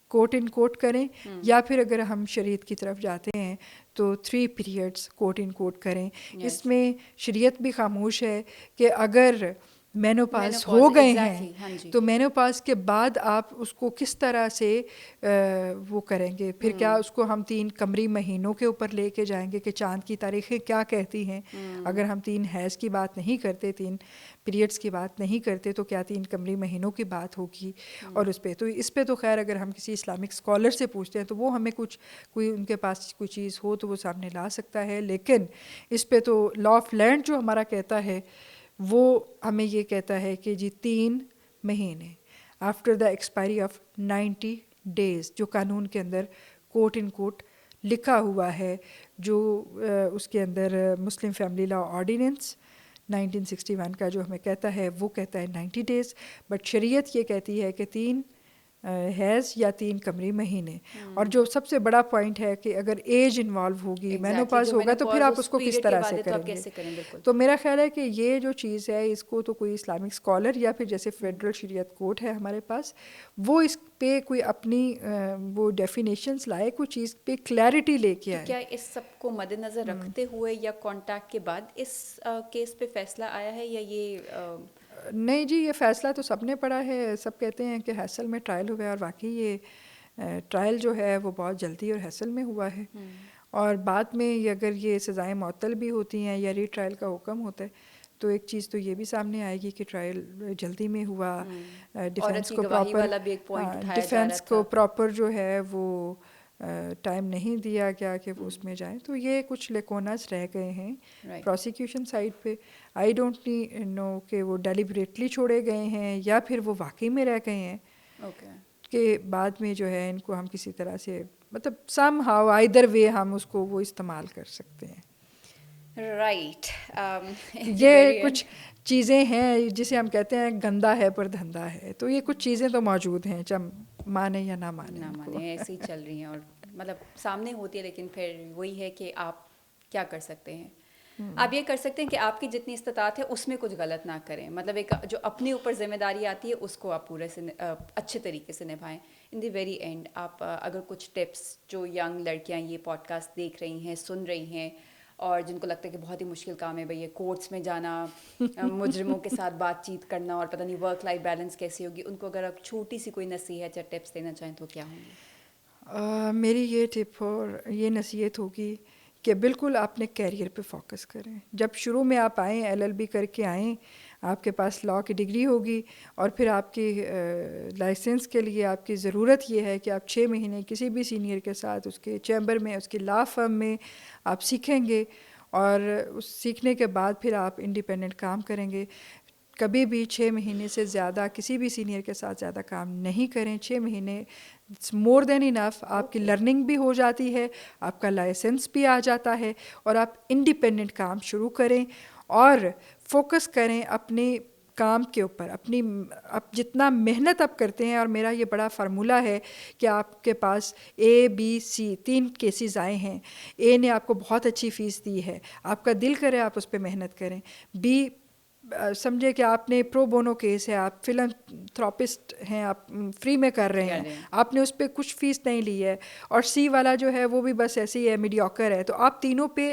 A: कोट इन कोट करें या फिर अगर हम शरीयत की तरफ जाते हैं तो 3 पीरियड्स कोट इन कोट करें। इसमें शरीयत भी खामोश है कि अगर मेनोपास हो गए हैं तो मेनोपास के बाद आप उसको किस तरह से वो करेंगे, फिर क्या उसको हम 3 कमरी महीनों के ऊपर लेके जाएंगे कि चांद की तारीखें क्या कहती हैं। अगर हम 3 हैज़ की बात नहीं करते, 3 पीरियड्स की बात नहीं करते, तो क्या 3 कमरी महीनों की बात होगी। और इस पे तो खैर अगर हम किसी इस्लामिक स्कॉलर से पूछते हैं तो वो हमें कोई उनके पास कोई चीज़ हो तो वो सामने ला सकता है, लेकिन इस पे तो लॉ ऑफ लैंड जो हमारा कहता है वो हमें ये कहता है कि जी 3 महीने after the expiry of 90 days, जो कानून के अंदर कोट इन कोट लिखा हुआ है, जो उसके अंदर मुस्लिम फैमिली लॉ ऑर्डिनेंस 1961 का जो हमें कहता है वो कहता है 90 डेज़, बट शरीयत ये कहती है कि 3 हैज़ या 3 कमरी महीने। और जो सबसे बड़ा पॉइंट है कि अगर एज इन्वॉल्व होगी, मेनोपॉज होगा, तो फिर आप उसको किस तरह से करेंगे। तो मेरा ख्याल है कि ये जो चीज़ है इसको तो कोई इस्लामिक स्कॉलर या फिर जैसे फेडरल शरीयत कोर्ट है हमारे पास, वो इस पे कोई अपनी वो डेफिनेशंस लाए, कोई चीज़ पे क्लैरिटी लेके आए।
B: क्या इस सब को मद्देनज़र रखते हुए या कॉन्टैक्ट के बाद इस केस पे फैसला आया है या ये
A: नहीं जी, ये फ़ैसला तो सबने पढ़ा है। सब कहते हैं कि हैसल में ट्रायल हुआ है, और वाकई ये ट्रायल जो है वो बहुत जल्दी और हैसल में हुआ है। और बाद में ये अगर ये सज़ाएं मुअत्तल भी होती हैं या री ट्रायल का हुक्म होता है, तो एक चीज़ तो ये भी सामने आएगी कि ट्रायल जल्दी में हुआ, डिफेंस को प्रॉपर जो है वो टाइम नहीं दिया गया कि वो उसमें जाए। तो ये कुछ लेकोनास रह गए हैं प्रोसिक्यूशन साइड पे। आई डोंट नो कि वो डेलिबरेटली छोड़े गए हैं या फिर वो वाकई में रह गए हैं कि बाद में जो है इनको हम किसी तरह से, मतलब सम हाउ आइदर वे हम उसको वो इस्तेमाल कर सकते हैं। ये कुछ चीज़ें हैं जिसे हम कहते हैं गंदा है पर धंधा है। तो ये कुछ चीज़ें तो मौजूद हैं, चाहे माने या ना माने
B: ऐसे ही चल रही हैं, और मतलब सामने होती है, लेकिन फिर वही है कि आप क्या कर सकते हैं। आप ये कर सकते हैं कि आपकी जितनी इस्तात है उसमें कुछ गलत ना करें। मतलब एक जो अपने ऊपर जिम्मेदारी आती है उसको आप पूरे से अच्छे तरीके से निभाएं। इन द वेरी एंड आप अगर कुछ टिप्स, जो यंग लड़कियां ये पॉडकास्ट देख रही हैं, सुन रही हैं, और जिनको लगता है कि बहुत ही मुश्किल काम है भाई ये कोर्ट्स में जाना, मुजरिमों के साथ बातचीत करना, और पता नहीं वर्क लाइफ बैलेंस कैसी होगी, उनको अगर आप छोटी सी कोई नसीहत या टिप्स देना चाहें तो क्या होंगी?
A: मेरी ये टिप और ये नसीहत होगी कि बिल्कुल आपने कैरियर पे फोकस करें। जब शुरू में आप आएँ, LLB करके आएँ, आपके पास लॉ की डिग्री होगी, और फिर आपकी लाइसेंस के लिए आपकी ज़रूरत ये है कि आप 6 महीने किसी भी सीनियर के साथ उसके चैम्बर में, उसकी लॉ फर्म में आप सीखेंगे, और उस सीखने के बाद फिर आप इंडिपेंडेंट काम करेंगे। कभी भी 6 महीने से ज़्यादा किसी भी सीनियर के साथ ज़्यादा काम नहीं करें। 6 महीने इट्स मोर देन इनफ। आपकी लर्निंग भी हो जाती है, आपका लाइसेंस भी आ जाता है, और आप इंडिपेंडेंट काम शुरू करें और फोकस करें अपने काम के ऊपर। अपनी आप जितना मेहनत आप करते हैं, और मेरा ये बड़ा फार्मूला है कि आपके पास ABC 3 केसेस आए हैं। A ने आपको बहुत अच्छी फ़ीस दी है, आपका दिल करे आप उस पर मेहनत करें। B समझे कि आपने प्रो बोनो केस है, आप फिलंथ्रोपिस्ट हैं, आप फ्री में कर रहे हैं, आपने उस पर कुछ फ़ीस नहीं ली है। और C वाला जो है वो भी बस ऐसे ही है, मीडियोकर है। तो आप तीनों पे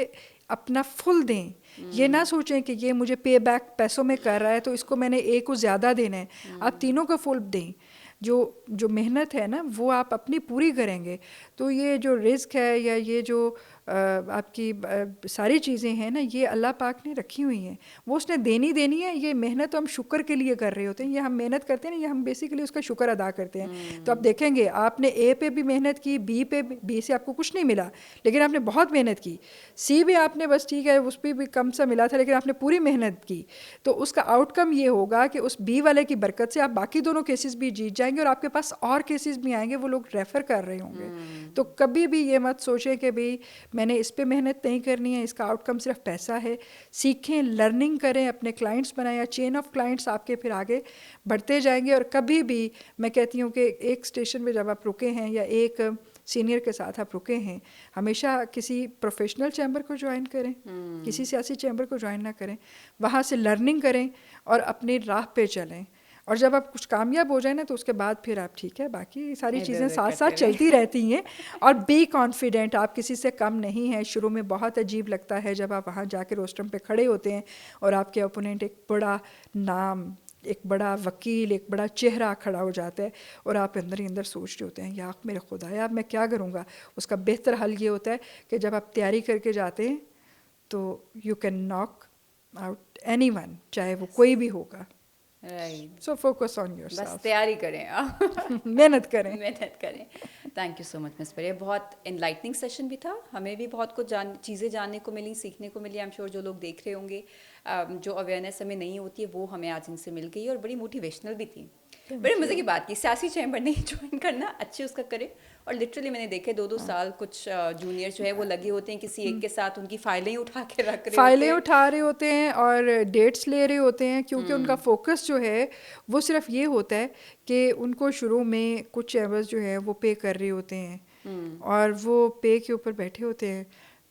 A: अपना फुल दें। ये ना सोचें कि ये मुझे पे बैक पैसों में कर रहा है तो इसको मैंने A को ज़्यादा देना है। आप तीनों का फुल दें। जो मेहनत है ना वो आप अपनी पूरी करेंगे। तो ये जो रिस्क है या ये जो आपकी सारी चीज़ें हैं ना, ये अल्लाह पाक ने रखी हुई हैं, वो उसने देनी है। ये मेहनत तो हम शुक्र के लिए कर रहे होते हैं। ये हम मेहनत करते हैं ना, ये हम बेसिकली उसका शुक्र अदा करते हैं। तो आप देखेंगे आपने A पे भी मेहनत की, B से आपको कुछ नहीं मिला लेकिन आपने बहुत मेहनत की। C भी आपने बस ठीक है उस पर भी कम सा मिला था लेकिन आपने पूरी मेहनत की। तो उसका आउटकम ये होगा कि उस B वाले की बरकत से आप बाकी दोनों केसेस भी जीत जाएंगे, और आपके पास और केसेस भी आएंगे, वो लोग रेफ़र कर रहे होंगे। तो कभी भी ये मत सोचें कि भाई मैंने इस पे मेहनत नहीं करनी है, इसका आउटकम सिर्फ पैसा है। सीखें, लर्निंग करें, अपने क्लाइंट्स बनाएं, या चेन ऑफ क्लाइंट्स आपके फिर आगे बढ़ते जाएंगे। और कभी भी मैं कहती हूँ कि एक स्टेशन पे जब आप रुके हैं या एक सीनियर के साथ आप रुके हैं, हमेशा किसी प्रोफेशनल चैम्बर को ज्वाइन करें, किसी सियासी चैम्बर को ज्वाइन ना करें। वहाँ से लर्निंग करें और अपनी राह पे चलें, और जब आप कुछ कामयाब हो जाए ना तो उसके बाद फिर आप ठीक है, बाकी सारी चीज़ें साथ साथ चलती रहती हैं। और बी कॉन्फिडेंट, आप किसी से कम नहीं हैं। शुरू में बहुत अजीब लगता है जब आप वहाँ जाके रोस्ट्रम पे खड़े होते हैं और आपके ओपोनेंट एक बड़ा नाम, एक बड़ा वकील, एक बड़ा चेहरा खड़ा हो जाता है, और आप अंदर ही अंदर सोच रहे होते हैं यार मेरे खुदाया अब मैं क्या करूँगा। उसका बेहतर हल ये होता है कि जब आप तैयारी करके जाते हैं तो you can knock out anyone, चाहे वो कोई भी होगा। सो फोकस ऑन योरसेल्फ,
B: बस तैयारी करें
A: मेहनत करें।
B: Thank you so much miss परिया, बहुत एनलाइटनिंग सेशन भी था। हमें भी बहुत कुछ चीज़ें जानने को मिली, सीखने को मिली। आई एम श्योर जो लोग देख रहे होंगे, जो अवेयरनेस हमें नहीं होती है वो हमें आज इनसे मिल गई और बड़ी मोटिवेशनल भी थी। बड़े मज़े की बात की, सियासी चैम्बर नहीं ज्वाइन करना, अच्छे उसका करे। और लिटरली मैंने देखे 2-2 साल कुछ जूनियर जो है वो लगे होते हैं किसी एक के साथ, उनकी फाइलें ही उठा के रख रहे होते
A: फाइलें
B: हैं।
A: उठा रहे होते हैं और डेट्स ले रहे होते हैं, क्योंकि उनका फोकस जो है वो सिर्फ ये होता है कि उनको शुरू में कुछ चैम्बर्स जो है वो पे कर रहे होते हैं और वो पे के ऊपर बैठे होते हैं।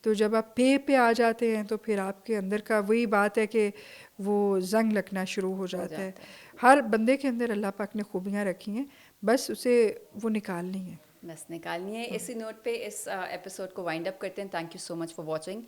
A: तो जब आप पे आ जाते हैं तो फिर आपके अंदर का वही बात है कि वो जंग लगना शुरू हो जाता है। हर बंदे के अंदर अल्लाह पाक ने खूबियाँ रखी हैं, बस उसे वो निकालनी है,
B: बस निकालनी है। इसी नोट पे इस एपिसोड को वाइंड अप करते हैं। Thank you so much for watching.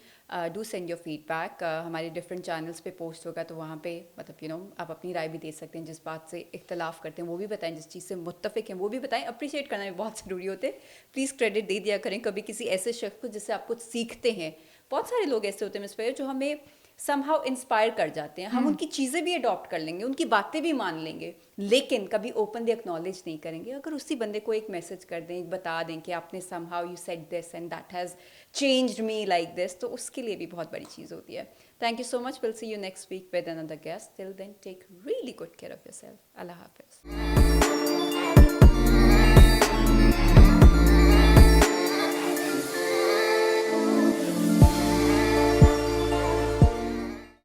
B: Do send your feedback. हमारे डिफरेंट चैनल्स पे पोस्ट होगा, तो वहाँ पे मतलब आप अपनी राय भी दे सकते हैं। जिस बात से इख्तलाफ करते हैं वो भी बताएं, जिस चीज़ से मुत्तफिक हैं वो भी बताएं। अप्रिशिएट करना भी बहुत ज़रूरी होते हैं। प्लीज़ क्रेडिट दे दिया करें कभी किसी ऐसे शख्स को जिससे आप कुछ सीखते हैं। बहुत सारे लोग ऐसे होते हैं मिस फेयर जो हमें समहाउ इंस्पायर कर जाते हैं। हम उनकी चीज़ें भी अडॉप्ट कर लेंगे, उनकी बातें भी मान लेंगे, लेकिन कभी ओपनली एक्नॉलेज नहीं करेंगे। अगर उसी बंदे को एक मैसेज कर दें, बता दें कि आपने somehow you said this and that has changed me like this, तो उसके लिए भी बहुत बड़ी चीज़ होती है। Thank you so much. Will see you next week with another guest. Till then take really good care of yourself. अल्लाह हाफिज़।